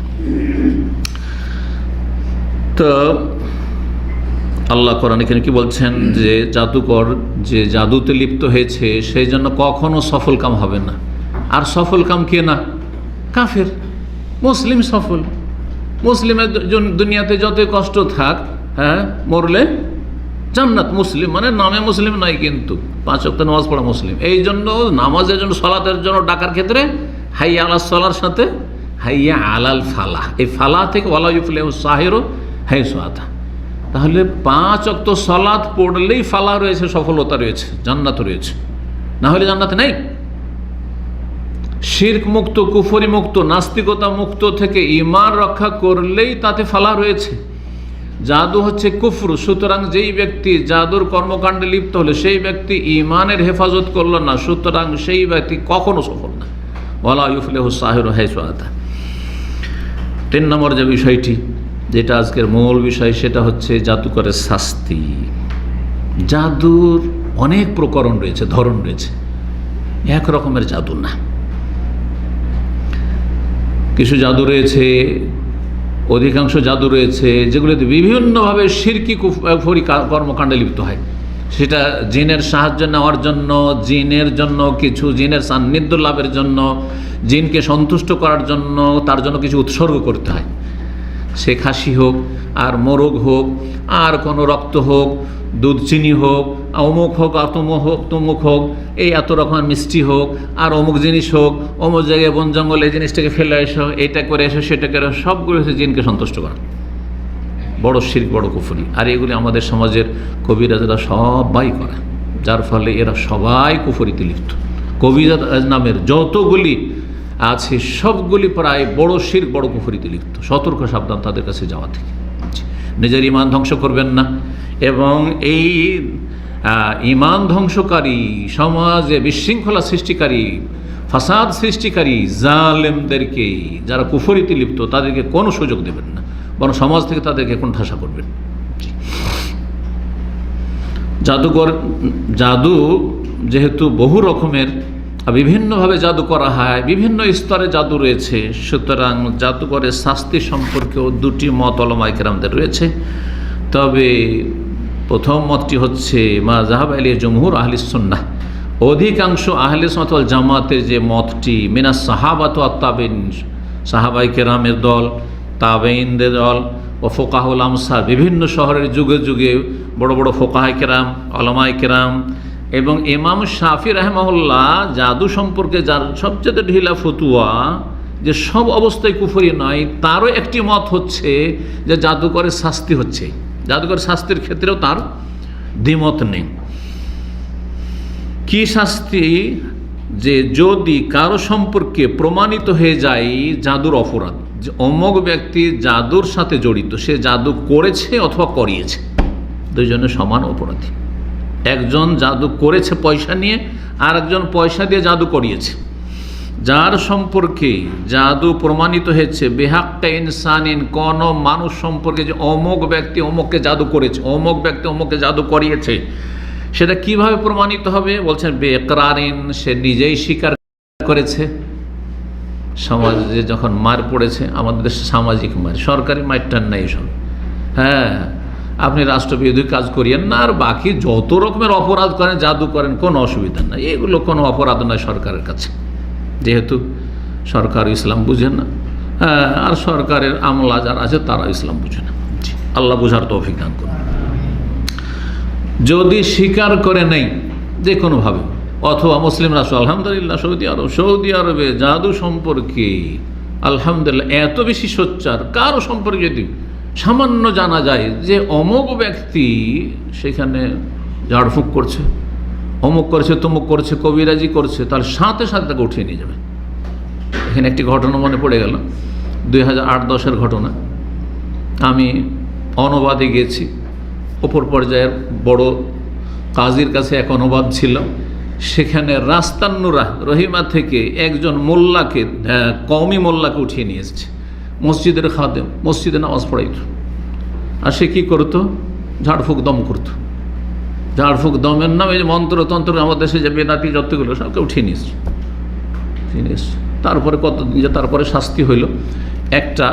তো আল্লাহ কোরআন এখানে কি বলছেন, যে জাদুকর যে জাদুতে লিপ্ত হয়েছে সেই জন্য কখনো সফল কাম হবে না। আর সফল কাম কে না? কাফের। মুসলিম সফল। মুসলিমের দুনিয়াতে যতই কষ্ট থাক, হ্যাঁ, মরলে জান্নাত। মুসলিম মানে নামে মুসলিম নয়, কিন্তু 5 ওয়াক্ত নামাজ পড়া মুসলিম। এই জন্য নামাজের জন্য, সলাতের জন্য ডাকার ক্ষেত্রে হাইয়া আলাল সলার সাথে হাইয়া আলাল ফালাহ, এই ফালাহ থেকে ওয়ালা ইউফলিহু সাহিরু হাইসু আতা। তাহলে 5 ওয়াক্ত সলাত পড়লেই ফালাহ রয়েছে, সফলতা রয়েছে, জান্নাত রয়েছে, না হলে জান্নাত নেই। শিরক মুক্ত, কুফরি মুক্ত, নাস্তিকতা মুক্ত থেকে ঈমান রক্ষা করলেই তাতে ফালাহ রয়েছে। জাদু হচ্ছে কুফর, সুতরাং যেই ব্যক্তি জাদুর কর্মকাণ্ডে লিপ্ত হলো সেই ব্যক্তি ঈমানের হেফাজত করলো না, সুতরাং সেই ব্যক্তি কখনো সফল না। ওয়ালা ইউফলিহু সাহিরু হাইসু আতা। 3 নম্বর যে বিষয়টি, যেটা আজকের মূল বিষয়, সেটা হচ্ছে জাদুকরের শাস্তি। জাদুর অনেক প্রকরণ রয়েছে, ধরন রয়েছে, এক রকমের জাদু না। কিছু জাদু রয়েছে, অধিকাংশ জাদু রয়েছে যেগুলোতে বিভিন্নভাবে শিরকি কুফরি কর্মকাণ্ডে লিপ্ত হয়। সেটা জিনের সাহায্য নেওয়ার জন্য, জিনের জন্য কিছু, জিনের সান্নিধ্য লাভের জন্য, জিনকে সন্তুষ্ট করার জন্য তার জন্য কিছু উৎসর্গ করতে হয়। সে খাসি হোক, আর মোরগ হোক, আর কোনো রক্ত হোক, দুধ চিনি হোক, অমুক হোক, তমুক হোক, এই এত রকমের মিষ্টি হোক, আর অমুক জিনিস হোক, অমুক জায়গায় বন জঙ্গলে এই জিনিসটাকে ফেলে এসো, এটা করে এসো, সেটা করে, সবগুলো হচ্ছে জিনকে সন্তুষ্ট করা। বড় শিরক, বড় কুফরি। আর এগুলি আমাদের সমাজের কবিরাজরা সবাই করে, যার ফলে এরা সবাই কুফরিতে লিপ্ত। কবিরাজ নামের যতগুলি আছে সবগুলি প্রায় বড় শিরক, বড় কুফরিতে লিপ্ত। সতর্ক সাবধান তাদের কাছে যাওয়া থেকে। নিজের ঈমান ধ্বংস করবেন না, এবং এই ঈমান ধ্বংসকারী, সমাজে বিশৃঙ্খলা সৃষ্টিকারী, ফাসাদ সৃষ্টিকারী জালেমদেরকে, যারা কুফরিতে লিপ্ত, তাদেরকে কোনো সুযোগ দেবেন না, বরং সমাজ থেকে তাদেরকে কোণঠাসা করবেন। জাদুকর, জাদু যেহেতু বহু রকমের, বিভিন্নভাবে জাদু করা হয়, বিভিন্ন স্তরে জাদু রয়েছে, সুতরাং জাদুকরের শাস্তি সম্পর্কেও 2টি মত উলামায়ে কেরামদের রয়েছে। তবে প্রথম মতটি হচ্ছে মা যাহাব আলাইহি জমহুর আহলিস সুন্নাহ, অধিকাংশ আহলে সুন্নাত ওয়াল জামাতের যে মতটি, মিনাস সাহাবাত ওয়াত তাবেঈন, সাহাবায়ে কেরামের দল, তাবেঈনদের দল, ও ফোকাহুল আমসার, বিভিন্ন শহরের যুগে যুগে বড় বড় ফোকাহায়ে কেরাম, উলামায়ে কেরাম, এবং ইমাম শাফি রাহিমাহুল্লাহ জাদু সম্পর্কে যার সবচেয়ে ঢিলা ফতুয়া, যে সব অবস্থায় কুফরি নয়, তারও একটি মত হচ্ছে যে জাদুকরের শাস্তি হচ্ছে। জাদুকরের শাস্তির ক্ষেত্রেও তার দ্বিমত নেই। কি শাস্তি? যে যদি কারো সম্পর্কে প্রমাণিত হয়ে যায় জাদুর অপরাধ, যে অমুক ব্যক্তি জাদুর সাথে জড়িত, সে জাদু করেছে অথবা করিয়েছে, দুইজনে সমান অপরাধী। একজন জাদু করেছে পয়সা নিয়ে, আর একজন পয়সা দিয়ে জাদু করিয়েছে। যার সম্পর্কে জাদু প্রমাণিত হয়েছে, বেহাক্কা ইনসানিন, কোন মানুষ সম্পর্কে, যে অমুক ব্যক্তি অমুককে জাদু করেছে, অমুক ব্যক্তি অমুককে জাদু করিয়েছে, সেটা কিভাবে প্রমাণিত হবে? বলছেন বেকরারিন, সে নিজেই স্বীকার করেছে। সমাজে যখন মার পড়েছে, আমাদের দেশে সামাজিক মার, সরকারি মারটার নাই সব। হ্যাঁ, আপনি রাষ্ট্রবিরোধী কাজ করিয়েন না, আর বাকি যত রকমের অপরাধ করেন, জাদু করেন, কোনো অসুবিধা নাই। এগুলো কোনো অপরাধ নয় সরকারের কাছে, যেহেতু সরকার ইসলাম বুঝে না। হ্যাঁ, আর সরকারের আমলা যারা আছে তারা ইসলাম বুঝে না। আল্লাহ বুঝার তৌফিক দান করুন। যদি স্বীকার করে নেই যে কোনোভাবে, অথবা মুসলিম রাষ্ট্র, আলহামদুলিল্লাহ সৌদি আরবে জাদু সম্পর্কে আলহামদুলিল্লাহ এত বেশি সোচ্চার, কারো সম্পর্কে যদি সামান্য জানা যায় যে অমুক ব্যক্তি সেখানে ঝাড়ফুঁক করছে, অমুক করছে, তমুক করছে, কবিরাজি করছে, তার সাথে সাথে তাকে উঠিয়ে নিয়ে যাবে। এখানে একটি ঘটনা মনে পড়ে গেল, 2008-10-এর ঘটনা। আমি অনুবাদে গেছি, ওপর পর্যায়ের বড় কাজীর কাছে এক অনুবাদ ছিল। সেখানে রাস্তান্নুরা রহিমা থেকে একজন মোল্লাকে, কওমি মোল্লাকে উঠিয়ে নিয়ে এসেছে। মসজিদের খাদেম, মসজিদে নামাজ পড়াইত। আর সে কী করতো? ঝাড়ফুঁক দম করতো। ঝাড়ফুঁক দমের নামে যে মন্ত্রতন্ত্র আমাদের দেশে যে বেদাতি যতগুলো সবকে উঠিয়ে নিয়ে এসছে। তারপরে তারপরে শাস্তি হইল। একটা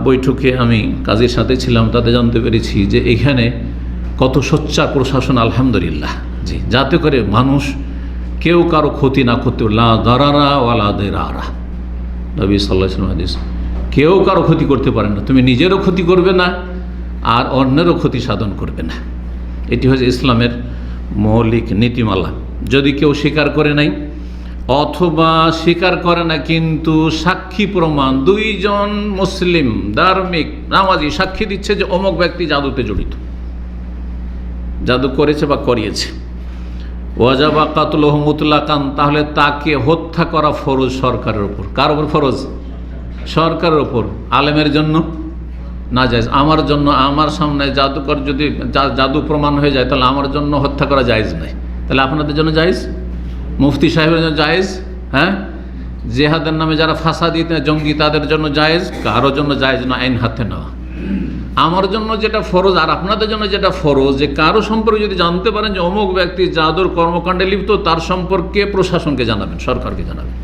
বৈঠকে আমি কাজীর সাথে ছিলাম, তাতে জানতে পেরেছি যে এখানে কত সোচ্চার প্রশাসন, আলহামদুলিল্লাহ। জি, যাতে করে মানুষ কেউ কারো ক্ষতি না করতে, লা দারারা ওয়ালা দিরারা, নবী সাল্লাল্লাহু আলাইহি ওয়াসাল্লাম হাদিস। কেউ কারো ক্ষতি করতে পারে না, তুমি নিজেরও ক্ষতি করবে না আর অন্যেরও ক্ষতি সাধন করবে না। এটি হচ্ছে ইসলামের মৌলিক নীতিমালা। যদি কেউ স্বীকার করে নাই অথবা স্বীকার করে না কিন্তু সাক্ষী প্রমাণ, দুইজন মুসলিম ধার্মিক নামাজি সাক্ষী দিচ্ছে যে অমুক ব্যক্তি জাদুতে জড়িত, জাদু করেছে বা করিয়েছে, ওয়াজাবা কাতলুহু মুতলাকান, তাহলে তাকে হত্যা করা ফরজ সরকারের ওপর। কার ওপর ফরজ? সরকারের ওপর। আলেমের জন্য না জায়েজ। আমার জন্য, আমার সামনে জাদুকর যদি জাদু প্রমাণ হয়ে যায় তাহলে আমার জন্য হত্যা করা জায়েজ নাই। তাহলে আপনাদের জন্য জায়েজ, মুফতি সাহেবের জন্য জায়েজ, হ্যাঁ, জেহাদের নামে যারা ফাসাদি জঙ্গি তাদের জন্য জায়েজ, কারোর জন্য জায়েজ না আইন হাতে নেওয়া। আমার জন্য যেটা ফরজ আর আপনাদের জন্য যেটা ফরজ, যে কারো সম্পর্কে যদি জানতে পারেন যে অমুক ব্যক্তি জাদুর কর্মকাণ্ডে লিপ্ত, তার সম্পর্কে প্রশাসনকে জানাবেন, সরকারকে জানাবেন।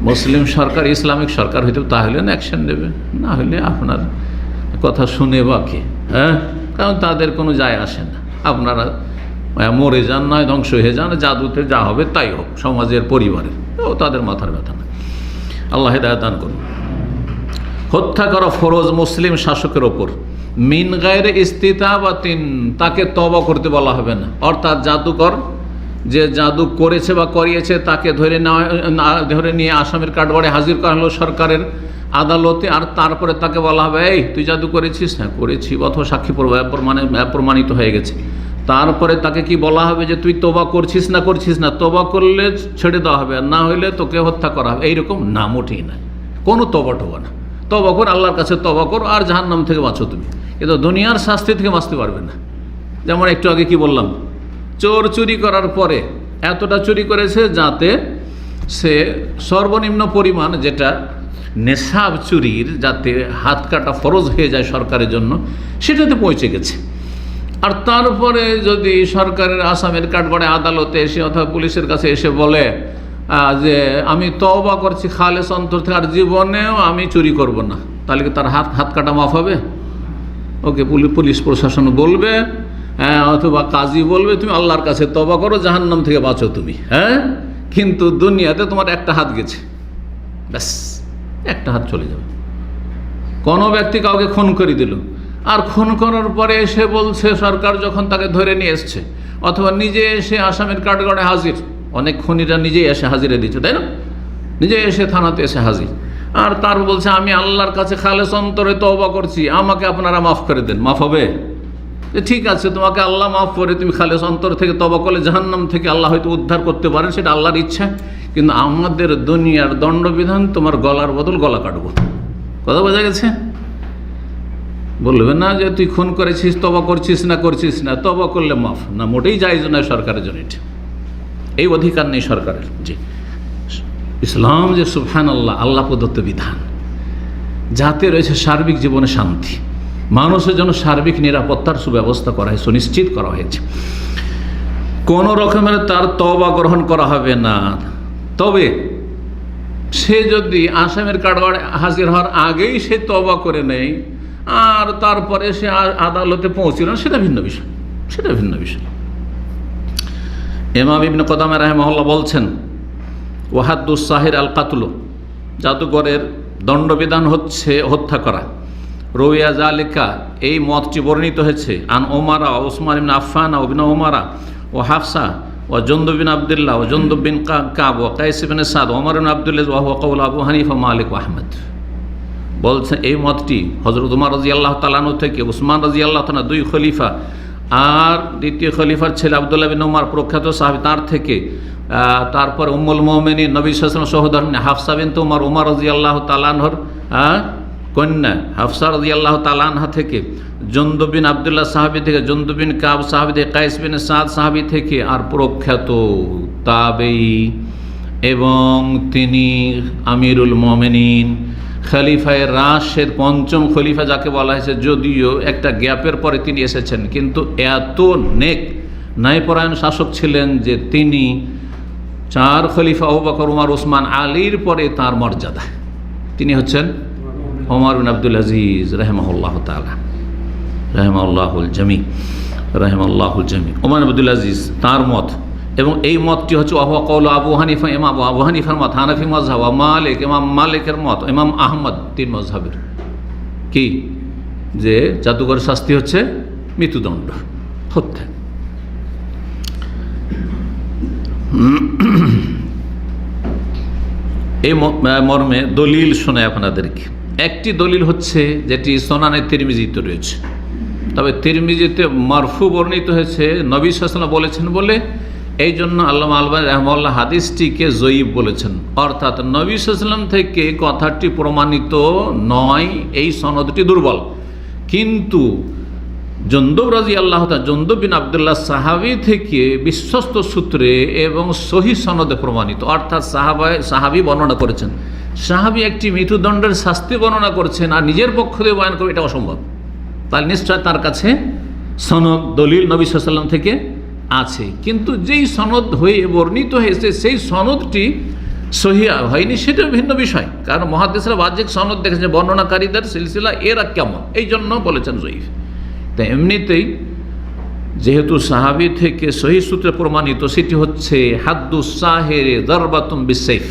মুসলিম সরকার, ইসলামিক সরকার হইতে তাহলে না অ্যাকশন নেবে, না হলে আপনার কথা শুনে বা কে, হ্যাঁ, কারণ তাদের কোনো যায় আসে না। আপনারা মরে যান, নয় ধ্বংস হয়ে যান, জাদুতে যা হবে তাই হোক, সমাজের পরিবারের, ও তাদের মাথার ব্যথা না। আল্লাহ হিদায়াত দান করুন। হত্যা করা ফরজ মুসলিম শাসকের ওপর। মিন গায়রে ইস্তিতাবাতিন, তাকে তওবা করতে বলা হবে না। অর্থাৎ জাদুকর যে জাদু করেছে বা করিয়েছে তাকে ধরে নিয়ে আসামির কাঠগড়ায় হাজির করা হলো সরকারের আদালতে, আর তারপরে তাকে বলা হবে এই তুই জাদু করেছিস? হ্যাঁ করেছি, অথবা সাক্ষী প্রমাণিত হয়ে গেছে। তারপরে তাকে কি বলা হবে যে তুই তোবা করছিস না করছিস না? তোবা করলে ছেড়ে দেওয়া হবে, আর না হইলে তোকে হত্যা করা হবে। এইরকম না, মোটেই না, কোনো তোবা টোবা না। তবা কর, আল্লাহর কাছে তবা কর, আর জাহান্নাম থেকে বাঁচো তুমি। কিন্তু দুনিয়ার শাস্তি থেকে বাঁচতে পারবে না। যেমন একটু আগে কি বললাম, চোর চুরি করার পরে এতটা চুরি করেছে যাতে সে সর্বনিম্ন পরিমাণ, যেটা নেশাব চুরির, যাতে হাত কাটা ফরজ হয়ে যায় সরকারের জন্য, সেটাতে পৌঁছে গেছে। আর তারপরে যদি সরকারের আসামের কাঠগড়ায় আদালতে এসে অথবা পুলিশের কাছে এসে বলে যে আমি তওবা করছি খালেস অন্তর থেকে, আর জীবনেও আমি চুরি করব না, তাহলে কি তার হাত কাটা মাফ হবে? ওকে পুলিশ প্রশাসন বলবে, হ্যাঁ, অথবা কাজী বলবে তুমি আল্লাহর কাছে তওবা করো, জাহান্নাম থেকে বাঁচো তুমি, হ্যাঁ। কিন্তু দুনিয়াতে তোমার একটা হাত গেছে, ব্যাস, একটা হাত চলে যাবে। কোনো ব্যক্তি কাউকে খুন করে দিল, আর খুন করার পরে এসে বলছে, সরকার যখন তাকে ধরে নিয়ে এসছে অথবা নিজে এসে আসামের কাঠগড়ায় হাজির, অনেক খুনিরা নিজেই এসে হাজিরে দিচ্ছে, তাই না? নিজে এসে থানাতে এসে হাজির, আর তার বলছে আমি আল্লাহর কাছে খালেস অন্তরে তওবা করছি, আমাকে আপনারা মাফ করে দেন। মাফ হবে? ঠিক আছে, তোমাকে আল্লাহ মাফ করে, তুমি খালেস অন্তর থেকে তওবা করলে জাহান্নাম থেকে আল্লাহ হয়তো উদ্ধার করতে পারেন, সেটা আল্লাহর ইচ্ছা। কিন্তু আমাদের দুনিয়ার দণ্ডবিধান তোমার গলার বদল গলা কাটবো। কথা বোঝা গেছে? বলবে না যে তুই খুন করেছিস, তওবা করছিস না, তওবা করলে মাফ না, মোটেই জায়েজ নয় সরকারের জন্য। এটা এই অধিকার নেই সরকারের। জি, ইসলাম যে সুবহানাল্লাহ, আল্লাহ প্রদত্ত বিধান, যাতে রয়েছে সার্বিক জীবনে শান্তি, মানুষের জন্য সার্বিক নিরাপত্তার সুব্যবস্থা করা হয়, সুনিশ্চিত করা হয়েছে। কোনো রকমের তার তওবা গ্রহণ করা হবে না। তবে সে যদি আসামের কাঠগড়ায় হাজির হওয়ার আগেই সে তওবা করে নেয় আর তারপরে সে আদালতে পৌঁছিল, সেটা ভিন্ন বিষয়, সেটা ভিন্ন বিষয়। ইমাম ইবনে কুদামা রাহিমাহুল্লাহ বলছেন, ওয়াহাদ্দুস সাহির আল কাতলু, জাদুঘরের দণ্ডবিধান হচ্ছে হত্যা করা। রুইয়া জালিকা, এই মতটি বর্ণিত হয়েছে, আন ওমারা ওসমান ইবনে আফফান ও ইবনে ওমারা ও হাফসা ও জুনদুব বিন আব্দুল্লাহ ও জুনদুব বিন কাব ও কাইস ইবনে সাদ ওমর ইবনে আব্দুল্লাহ ওয়া হুয়া কওল আবু হানিফা মালিক ওয়া আহমদ। বলছেন এই মতটি হযরত উমর রাদিয়াল্লাহু তাআলা আনহু থেকে, উসমান রাদিয়াল্লাহু তাআলা, দুই খলিফা, আর দ্বিতীয় খলিফার ছেলে আব্দুল্লাহ বিন উমর প্রখ্যাত সাহাবী, তার থেকে, তারপর উম্মুল মুমিনিন নবী সাল্লাল্লাহু আলাইহি ওয়াসাল্লাম সহধর্মিণী হাফসা বিনতে উমর রাদিয়াল্লাহু তাআলা আনহার কন্যা হাফসা রাদিয়াল্লাহু তাআলা আনহা থেকে, জুনদুব বিন আব্দুল্লাহ সাহাবী থেকে, জুনদুব বিন কাব সাহাবী থেকে, কায়েস বিন সাদ সাহাবী থেকে, আর প্রখ্যাত তাবেঈ এবং তিনি আমিরুল মুমিনিন খলিফায়ে রাশেদ, পঞ্চম খলিফা যাকে বলা হয়েছে, যদিও একটা গ্যাপের পরে তিনি এসেছেন, কিন্তু এত নেক ন্যায়পরায়ণ শাসক ছিলেন যে তিনি 4 খলিফা আবু বকর, উমর, উসমান, আলীর পরে তার মর্যাদা। তিনি হচ্ছেন ওমর বিন আব্দুল আজিজ রাহিমাহুল্লাহু তাআলা, রাহিমাহুল্লাহুল জামি, রাহিমাহুল্লাহুল জামি। ওমর বিন আব্দুল আজিজ তার মত, এবং এই মতটি হচ্ছে ওয়া কওলু আবু হানিফা, ইমাম আবু হানিফার মত, হানাফি মাযহাব, ওয়া মালিক, ইমাম মালিকের মত, ইমাম আহমদ, 3 মাযহাবের কি যে জাদুঘর শাস্তি হচ্ছে মৃত্যুদণ্ড, হত্যা। এই মর্মে দলিল শোনায় আপনাদেরকে। একটি দলিল হচ্ছে যেটি সুনানে তিরমিজিতে রয়েছে, তবে তিরমিজিতে মারফু বর্ণিত হয়েছে, নবী সাল্লাল্লাহু আলাইহি ওয়াসাল্লাম বলেছেন বলে এই জন্য আল্লামা আলবানী রাহমাহুল্লাহ হাদিসটিকে জয়ীফ বলেছেন, অর্থাৎ নবী সাল্লাল্লাহু আলাইহি ওয়াসাল্লাম থেকে কথাটি প্রমাণিত নয়, এই সনদটি দুর্বল। কিন্তু জুনদুব রাদিয়াল্লাহু তাআলা, জুনদুব বিন আব্দুল্লাহ সাহাবী থেকে বিশ্বস্ত সূত্রে এবং সহি সনদে প্রমাণিত, অর্থাৎ সাহাবী বর্ণনা করেছেন, সাহাবী একটি মৃত্যুদণ্ডের শাস্তি বর্ণনা করছেন আর নিজের পক্ষ দিয়ে বয়ান করবে, এটা অসম্ভব। তাহলে নিশ্চয় তার কাছে সনদ দলিল নবী সাল্লাল্লাহু আলাইহি ওয়াসাল্লাম থেকে আছে, কিন্তু যেই সনদ হয়ে বর্ণিত হয়েছে সেই সনদটি সহি হয়নি, সেটা ভিন্ন বিষয়। কারণ মুহাদ্দিসরা বাহ্যিক সনদ দেখেছে, বর্ণনাকারীদের সিলসিলা এরা কেমন, এই জন্য বলেছেন জয়ীফ। তাই এমনিতেই যেহেতু সাহাবী থেকে সহি সূত্রে প্রমাণিত, সেটি হচ্ছে হাদ্দুস সাহিরি দারবাতুম বিসাইফ,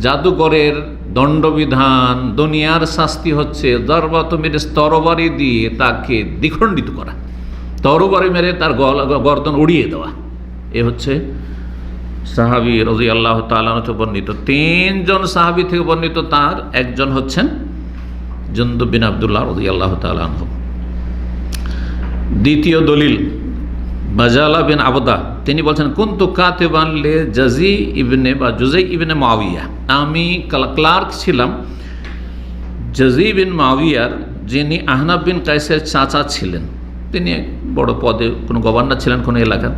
জাদুকরের দণ্ডবিধান, দুনিয়ার শাস্তি হচ্ছে দারবাতুম তরবারি দিয়ে তাকে দ্বিখণ্ডিত করা, তরবারি মেরে তার গর্দন উড়িয়ে দেওয়া। এ হচ্ছে সাহাবী রাদিয়াল্লাহু তাআলা থেকে বর্ণিত। 3 জন সাহাবী থেকে বর্ণিত, তার একজন হচ্ছেন জুনদুব বিন আব্দুল্লাহ রাদিয়াল্লাহু তাআলা আনহু। দ্বিতীয় দলিল বাজালা বিন আবদা, তিনি বলছেন কুনতু কাতিবান লি জাজি ইবনে বা জুজাই ইবনে মুআবিয়া, আমি ক্লার্ক ছিলাম জাজি বিন মুআবিয়ার, যিনি আহনাব বিন কাইসের চাচা ছিলেন। তিনি বড় পদে কোনো গভর্নর ছিলেন কোনো এলাকার।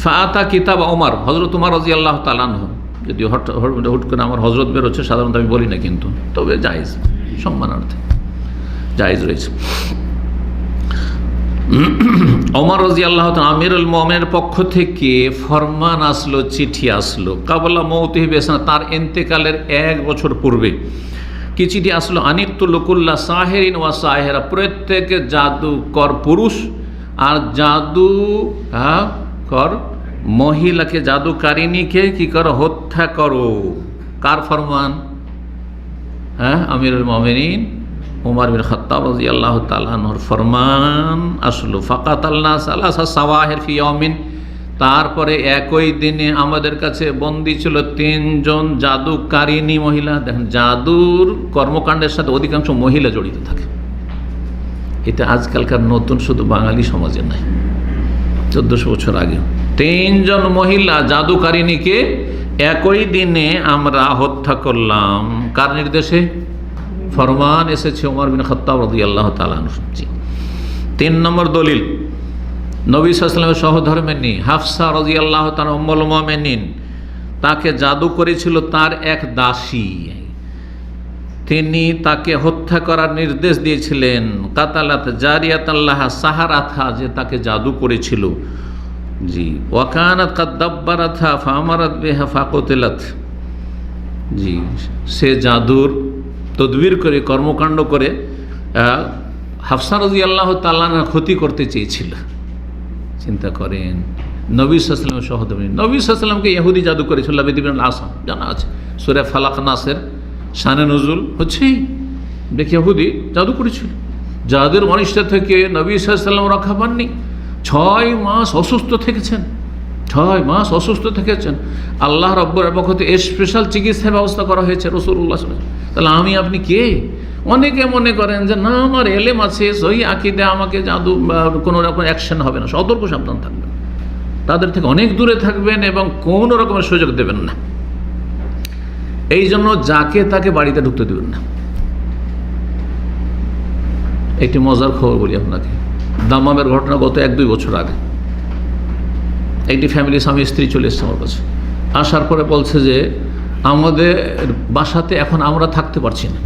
ফাআতা কিতাব ওমর, হযরত ওমর রাদিয়াল্লাহু তাআলা আনহু, যদিও হুট করে আমার হযরত বেরোচ্ছে, সাধারণত আমি বলি না, কিন্তু তবে জায়েজ, সম্মানার্থে জায়েজ রয়েছে। ওমর রাদিয়াল্লাহু তাআলা আমিরুল মুমিনের পক্ষ থেকে ফরমান আসলো, চিঠি আসলো, কাবলা মৌতিহি বিসানা, তার ইন্তেকালের 1 বছর পূর্বে কি চিঠি আসলো, আনিতুলকুল্লা সাহেরিন ওয়া সাহেরা, প্রত্যেক জাদুকর পুরুষ আর জাদুকর মহিলাকে, জাদুকারিনীকে কি করো, হত্যা করো। কার ফরমান? আমিরুল মুমিনিন উমর বিন খাত্তাব রাদিয়াল্লাহু তাআলা আনহুর ফরমান আসলো। ফাকাতালনা সালাসা সাওয়াহির ফি ইয়াউমিন, তারপরে একই দিনে আমাদের কাছে বন্দী ছিল 3 জন জাদুকারিনী মহিলা। দেখেন, জাদুর কর্মকাণ্ডের সাথে অধিকাংশ মহিলা জড়িত থাকে। এটা আজকালকার নতুন, শুধু বাঙালি সমাজে নয়, 1400 বছর আগে 3 জন মহিলা জাদুকারিনীকে একই দিনে আমরা হত্যা করলাম। কার নির্দেশে? ফরমান এসেছে ওমর বিন খাত্তাব রাদিয়াল্লাহু তাআলা আনহু। 3 নম্বর দলিল, নবী সাল্লাল্লাহু আলাইহি ওয়াসাল্লামের সহধর্মিণী হাফসা রাদিয়াল্লাহু তাআলা উম্মুল মুমিনিন, তাকে জাদু করেছিল তার এক দাসী, তিনি তাকে হত্যা করার নির্দেশ দিয়েছিলেন। কাতালাত জারিয়াতাল্লাহা সাহারাথা, যে তাকে জাদু করেছিল, জি, ওয়াকানাত কাদ দাব্বারাথা ফামারাত বিহা ফাকুতিলাত, জি, সে জাদুর তদবির করে, কর্মকাণ্ড করে হাফসা রাদিয়াল্লাহু তাআলা ক্ষতি করতে চেয়েছিল। চিন্তা করেন, নবী সাল্লাল্লাহু আলাইহি ওয়াসাল্লামের সহধর্মিণী, নবী সাল্লাল্লাহু আলাইহি ওয়াসাল্লামকে ইহুদি জাদু করেছিল। লাবিদ ইবনে আল-আসাম জানা আছে, সূরা ফালাক নাসের শানে নজুল হচ্ছেই, দেখি ইহুদি জাদু করেছিল। যাদের অনিষ্ঠা থেকে নবী সাল্লাল্লাহু আলাইহি ওয়াসাল্লাম রক্ষা পাননি, 6 মাস অসুস্থ থেকেছেন, 6 মাস অসুস্থ থেকেছেন। আল্লাহ রাব্বুল পক্ষ থেকে স্পেশাল চিকিৎসার ব্যবস্থা করা হয়েছে রাসূলুল্লাহ সাল্লাল্লাহু আলাইহি ওয়াসাল্লাম। তাহলে আমি আপনি কে? অনেকে মনে করেন যে না, আমার এলেম আছে, সহি আকীদা, আমাকে জাদু কোনো রকম অ্যাকশন হবে না, সতর্ক সাবধান থাকবেন। তাদের থেকে অনেক দূরে থাকবেন এবং কোনো রকমের সুযোগ দেবেন না। এই জন্য যাকে তাকে বাড়িতে ঢুকতে দেবেন না। একটি মজার খবর বলি আপনাকে, দাম্মামের ঘটনা গত 1-2 বছর আগে। একটি ফ্যামিলি, স্বামী স্ত্রী চলে এসছে আমার কাছে। আসার পরে বলছে যে আমাদের বাসাতে এখন আমরা থাকতে পারছি না,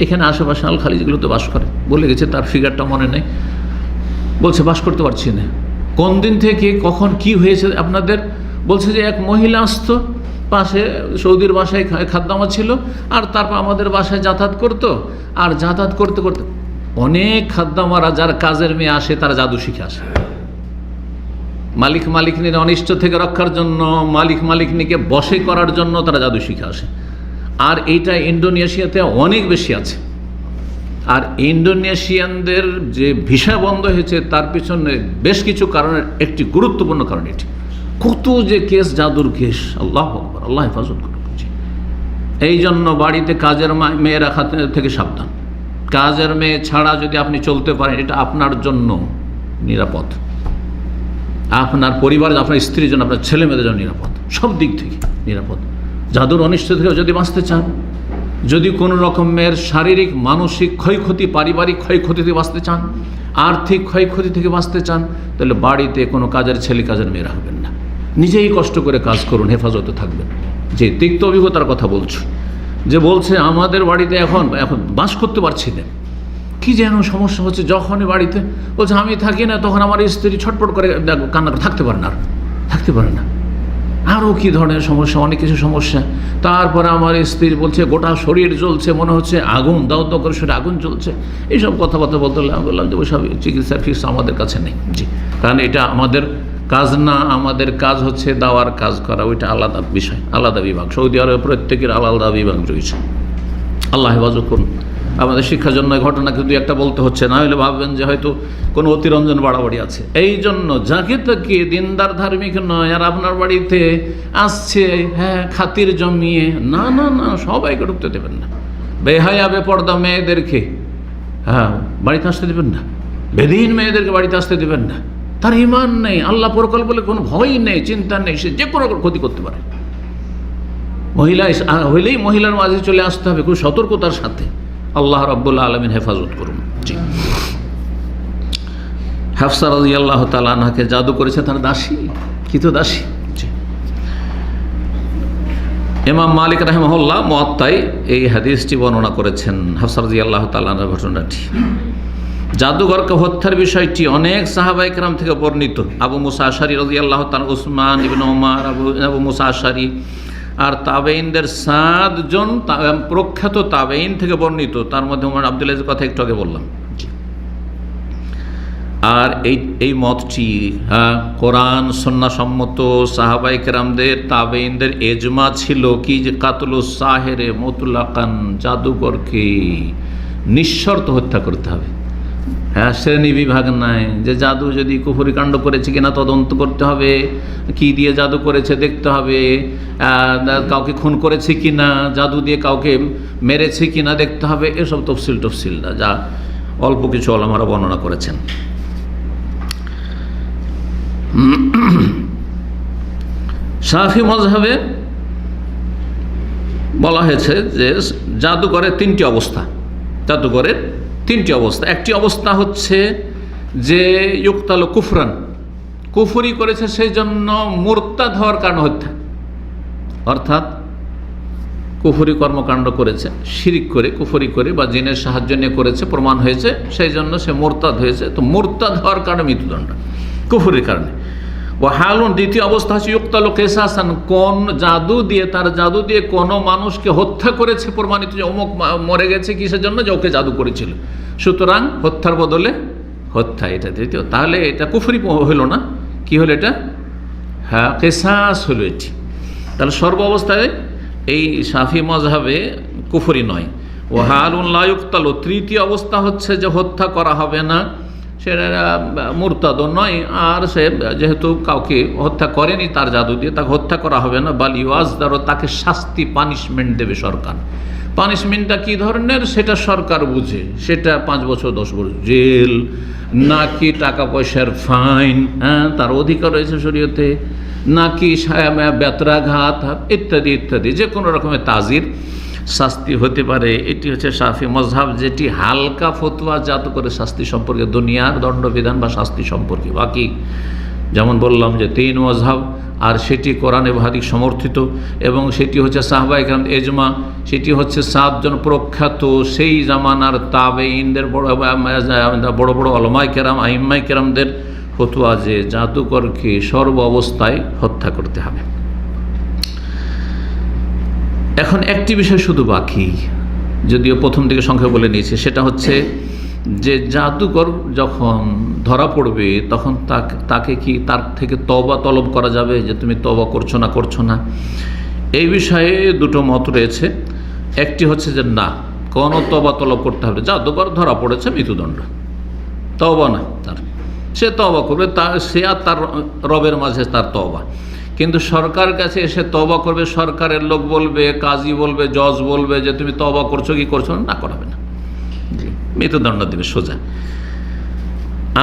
এখানে আশেপাশে আলখালি যেগুলোতে বাস করে, বলে গেছে তার ফিগারটা মনে নেই, বলছে বাস করতে পারছি না। কোন দিন থেকে কখন কি হয়েছে আপনাদের? বলছে যে এক মহিলা আসতো, পাশে সৌদির বাসায় খাদ্দামা ছিল, আর তারপর আমাদের বাসায় যাতায়াত করতো, আর যাতায়াত করতে করতে অনেক খাদ্দামারা যার কাজের মেয়ে আসে তারা জাদু শিখে আসে। মালিকনির অনিষ্ট থেকে রক্ষার জন্য, মালিকনিকে বশে করার জন্য তারা জাদু শিখে আসে। আর এইটা ইন্দোনেশিয়াতে অনেক বেশি আছে। আর ইন্দোনেশিয়ানদের যে ভিসা বন্ধ হয়েছে তার পিছনে বেশ কিছু কারণের একটি গুরুত্বপূর্ণ কারণ এটি। কত যে কেস, জাদুর কেস, আল্লাহ আকবার, আল্লাহ হেফাজত করুন। এই জন্য বাড়িতে কাজের মেয়ে রাখা থেকে সাবধান। কাজের মেয়ে ছাড়া যদি আপনি চলতে পারেন, এটা আপনার জন্য নিরাপদ, আপনার পরিবার, আপনার স্ত্রীর জন্য, আপনার ছেলে মেয়েদের জন্য নিরাপদ, সব দিক থেকে নিরাপদ। জাদুর অনিষ্ট থেকে যদি বাঁচতে চান, যদি কোনো রকমের শারীরিক মানসিক ক্ষয়ক্ষতি, পারিবারিক ক্ষয়ক্ষতি থেকে বাঁচতে চান, আর্থিক ক্ষয়ক্ষতি থেকে বাঁচতে চান, তাহলে বাড়িতে কোনো কাজের ছেলে, কাজের মেয়ে রাখবেন না। নিজেই কষ্ট করে কাজ করুন, হেফাজতে থাকবেন। যে তিক্ত অভিজ্ঞতার কথা বলছো, যে বলছে আমাদের বাড়িতে এখন বাস করতে পারছি না, কি যেন সমস্যা হচ্ছে। যখনই বাড়িতে বলছে আমি থাকি না, তখন আমার স্ত্রী ছটপট করে কান্না করে, থাকতে পারে না, থাকতে পারে না। আরও কী ধরনের সমস্যা, অনেক কিছু সমস্যা। তারপরে আমার স্ত্রী বলছে গোটা শরীর জ্বলছে, মনে হচ্ছে আগুন, দাও দাও করে শরীরে আগুন জ্বলছে। এইসব কথাবার্তা বলতে আমি বললাম যে ওইসব চিকিৎসার ফিক্স আমাদের কাছে নেই। জি, কারণ এটা আমাদের কাজ না, আমাদের কাজ হচ্ছে দাওয়ার কাজ করা, ওইটা আলাদা বিষয়, আলাদা বিভাগ। সৌদি আরবে প্রত্যেকের আলাদা বিভাগ রয়েছে। আল্লাহ হেফাজত করুন। আমাদের শিক্ষার জন্য ঘটনা কিন্তু একটা বলতে হচ্ছে, না হলে ভাববেন যে হয়তো কোনো অতিরঞ্জন বাড়াবাড়ি আছে। এই জন্য যাকে তাকে দিনদার ধার্মিক নয় আর আপনার বাড়িতে আসছে, হ্যাঁ খাতির জমিয়ে, না না না, সবাইকে ঢুকতে দেবেন না। বেহায়া বেপর্দা মেয়েদেরকে হ্যাঁ বাড়িতে আসতে দেবেন না, বেদিন মেয়েদেরকে বাড়িতে আসতে দেবেন না। তার ঈমান নেই, আল্লাহ পরকাল বলে কোনো ভয় নেই, চিন্তা নেই, সে যে কোনো ক্ষতি করতে পারে। মহিলা হইলেই মহিলার মাঝে চলে আসতে হবে খুব সতর্কতার সাথে। আল্লাহ রাব্বুল আলামিন হেফাজত করুন। জি, হাফসা রাদিয়াল্লাহু তাআলা আনহাকে জাদু করেছে তার দাসী, কৃতদাসী। ইমাম মালিক রাহিমাহুল্লাহ মুয়াত্তায় এই হাদিসটি বর্ণনা করেছেন, হাফসা রাদিয়াল্লাহু তাআলা আনহার ঘটনাটি। জাদুঘরকে হত্যার বিষয়টি অনেক সাহাবায়ে কেরাম থেকে বর্ণিত। আবু মুসা আশআরী রাদিয়াল্লাহু তাআলা, উসমান ইবনে ওমর, আবু মুসা আশআরী আর তাবেঈনদের 7 জন প্রখ্যাত তাবেঈন থেকে বর্ণিত। তার মধ্যে ওমর আব্দুল আজিজের কথা একটু আগে বললাম। আর এই মতটি কোরআন সুন্নাহ সম্মত, সাহাবায়ে কেরামদের, তাবেঈনদের এজমা ছিল কি যে কাতলুস সাহেরে মুতলাকান, জাদুকরকে নিঃশর্ত হত্যা করতে হবে। হ্যাঁ, শ্রেণী বিভাগ নাই যে জাদু যদি কুফরি কাণ্ড করেছে কিনা তদন্ত করতে হবে, কি দিয়ে জাদু করেছে দেখতে হবে, কাউকে খুন করেছে কিনা, জাদু দিয়ে কাউকে মেরেছে কিনা দেখতে হবে। এসব তফসিল না, যা অল্প কিছু ওলামারা বর্ণনা করেছেন। শাফি মাযহাবে বলা হয়েছে যে জাদুঘরের 3টি অবস্থা। জাদুঘরের 3টি অবস্থা। একটি অবস্থা হচ্ছে যে ইউক্তাল কুফরান, কুফরি করেছে সেই জন্য মুরতাদ হওয়ার কারণে হত্যা, অর্থাৎ কুফরি কর্মকাণ্ড করেছে, শিরিক করে, কুফরি করে বা জিনের সাহায্য নিয়ে করেছে, প্রমাণ হয়েছে, সেই জন্য সে মুরতাদ হয়েছে। তো মুরতাদ হওয়ার কারণে মৃত্যুদণ্ড, কুফরির কারণে। ও হালুন, দ্বিতীয় অবস্থা হচ্ছে ইউক্তাল কিসাসান, কোন জাদু দিয়ে, তার জাদু দিয়ে কোনো মানুষকে হত্যা করেছে, প্রমাণিত যে অমুক মরে গেছে কিসের জন্য, যে ওকে জাদু করেছিল, সুতরাং হত্যার বদলে হত্যা, এটা তৃতীয়। তাহলে এটা কুফরি হলো না, কি হলো এটা? হ্যাঁ, কিসাস হলো এটি। তাহলে সর্ব অবস্থায় এই শাফি মাযহাবে কুফরি নয়। ও হালুন লা ইউক্তালু, তৃতীয় অবস্থা হচ্ছে যে হত্যা করা হবে না, সেটা মুরতাদও নয়, আর সে যেহেতু কাউকে হত্যা করেনি তার জাদু দিয়ে, তাকে হত্যা করা হবে না। বাল ইউআজদার, তাকে শাস্তি, পানিশমেন্ট দেবে সরকার। পানিশমেন্টটা কী ধরনের সেটা সরকার বুঝে, সেটা 5 বছর 10 বছর জেল নাকি টাকা পয়সার ফাইন, তার অধিকার রয়েছে শরীয়তে, নাকি বেত্রাঘাত ইত্যাদি ইত্যাদি, যে কোনো রকমের তাজির শাস্তি হতে পারে। এটি হচ্ছে শাফি মজহাব, যেটি হালকা ফতোয়া জাদুকরের শাস্তি সম্পর্কে, দুনিয়ার দণ্ডবিধান বা শাস্তি সম্পর্কে। বাকি যেমন বললাম যে 3 মজহাব, আর সেটি কোরআনে হাদিস সমর্থিত, এবং সেটি হচ্ছে সাহাবায়ে কেরাম এজমা, সেটি হচ্ছে 7 জন প্রখ্যাত সেই জামানার তাবেঈনদের বড় বড় উলামায়ে কেরাম আইম্মায়ে কেরামদের ফতোয়া যে জাদুকরকে সর্ব অবস্থায় হত্যা করতে হবে। এখন একটি বিষয় শুধু বাকি, যদিও প্রথম দিকে সংখ্যা বলে নিয়েছি, সেটা হচ্ছে যে জাদুকর যখন ধরা পড়বে তখন তাকে কি তার থেকে তওবা তলব করা যাবে, যে তুমি তওবা করছো না? এই বিষয়ে 2টো মত রয়েছে। একটি হচ্ছে যে না, কোনো তওবা তলব করতে হবে, জাদুকর ধরা পড়েছে, মৃত্যুদণ্ড, তওবা না তার, সে তওবা করবে, সে আর তার রবের মাঝে তার তওবা। কিন্তু সরকারের কাছে এসে তওবা করবে, সরকারের লোক বলবে, কাজী বলবে, জজ বলবে যে তুমি তওবা করছো কি করছো না, করাবে না, মৃত্যুদণ্ড দেবে সোজা।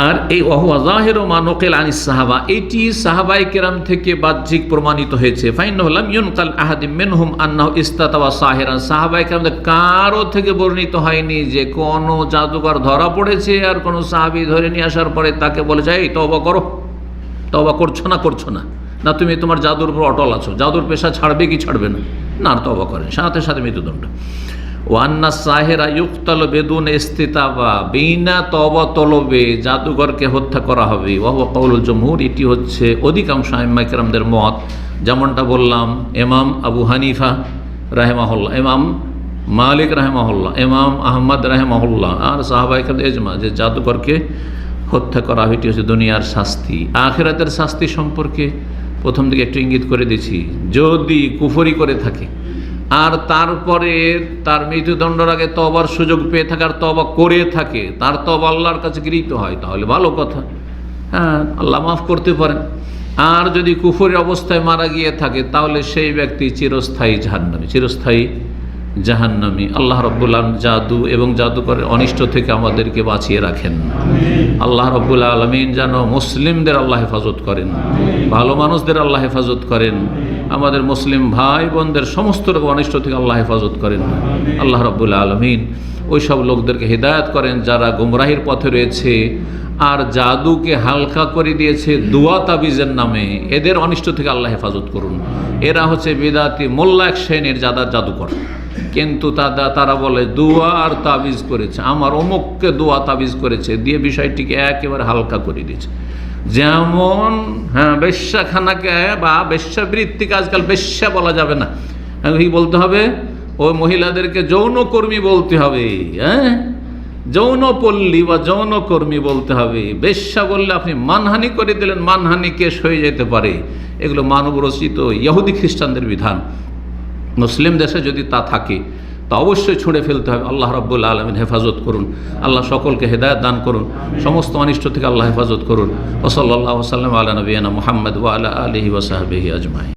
আর এই ওয়াজাহিরু মা নুকিল আনিস সাহাবা, এটি সাহাবায়ে কেরাম থেকে বাহ্যিক প্রমাণিত হয়েছে। ফাইন্নাহু লাম ইউনকাল আহাদিম মিনহুম আন্নাহু ইস্তাতাওয়া সাহিরান, সাহাবায়ে কেরামদের কারো থেকে বর্ণিত হয়নি যে কোনো জাদুকর ধরা পড়েছে আর কোনো সাহাবী ধরে নিয়ে আসার পরে তাকে বলেছে এই তওবা করো, তওবা করছো না, না তুমি তোমার জাদুর উপর অটল আছো, জাদুর পেশা ছাড়বে কি ছাড়বে না, না তওবা করেন, সাথে সাথে মৃত্যুদণ্ড। ওয়ান্না সাহেরা ইউক্তাল বেদুন ইস্তিতাবা, বিনা তওবা তলবে জাদুঘরকে হত্যা করা হবে। ওয়াহ কাউলুল জমহুর, এটি হচ্ছে অধিকাংশ আইম্মায়ে কেরামদের মত। যেমনটা বললাম, ইমাম আবু হানিফা রাহিমাহুল্লাহ, ইমাম মালিক রাহিমাহুল্লাহ, ইমাম আহমদ রাহিমাহুল্লাহ, আর সাহাবায়ে কেরাম ইজমা যে জাদুঘরকে হত্যা করা হবে। এটি হচ্ছে দুনিয়ার শাস্তি। আখিরাতের শাস্তি সম্পর্কে প্রথম দিকে একটু ইঙ্গিত করে দিয়েছি, যদি কুফরি করে থাকে আর তারপরে তার মৃত্যুদণ্ডের আগে তওবার সুযোগ পেয়ে থাকে আর তওবা করে থাকে, তার তওবা আল্লাহর কাছে গৃহীত হয়, তাহলে ভালো কথা, আল্লাহ মাফ করতে পারেন। আর যদি কুফরি অবস্থায় মারা গিয়ে থাকে তাহলে সেই ব্যক্তি চিরস্থায়ী জাহান্নামী। আল্লাহ রাব্বুল আলামিন জাদু এবং জাদুকরের অনিষ্ট থেকে আমাদেরকে বাঁচিয়ে রাখেন। আল্লাহ রাব্বুল আলামিন যেন মুসলিমদের আল্লাহ হেফাজত করেন, ভালো মানুষদের আল্লাহ হেফাজত করেন, আমাদের মুসলিম ভাই বোনদের সমস্ত রকম অনিষ্ট থেকে আল্লাহ হেফাজত করেন। আল্লাহ রাব্বুল আলামিন ওই সব লোকদেরকে হিদায়াত করেন যারা গুমরাহির পথে রয়েছে আর জাদুকে হালকা করে দিয়েছে দোয়া তাবিজের নামে, এদের অনিষ্ট থেকে আল্লাহ হেফাজত করুন। এরা হচ্ছে বিদাতি মোল্লা এক শ্রেণীর জাদুকর, কিন্তু তারা বলে দোয়া আর তাবিজ করেছে, আমার অমুককে দোয়া তাবিজ করেছে দিয়ে বিষয়টিকে একেবারে হালকা করে দিয়েছে। যেমন বেশ্যাখানাকে বা বেশ্যাবৃত্তিকে আজকাল বেশ্যা বলা যাবে না, কি বলতে হবে, ওই মহিলাদেরকে যৌনকর্মী বলতে হবে, যৌনপল্লী বা যৌনকর্মী বলতে হবে। বেশ্যা বললে আপনি মানহানি করে দিলেন, মানহানি কেস হয়ে যেতে পারে। এগুলো মানবরচিত ইহুদি খ্রিস্টানদের বিধান। মুসলিম দেশে যদি তা থাকে তা অবশ্যই ছুঁড়ে ফেলতে হবে। আল্লাহ রাব্বুল আলামিন হেফাজত করুন, আল্লাহ সকলকে হেদায়েত দান করুন, সমস্ত অনিষ্ট থেকে আল্লাহ হেফাজত করুন। ওয়া সাল্লাল্লাহু ওয়া সাল্লাম আলা নবিয়িনা মুহাম্মদ ওয়া আলা আলিহি ওয়া সাহবিহি আজমাইন।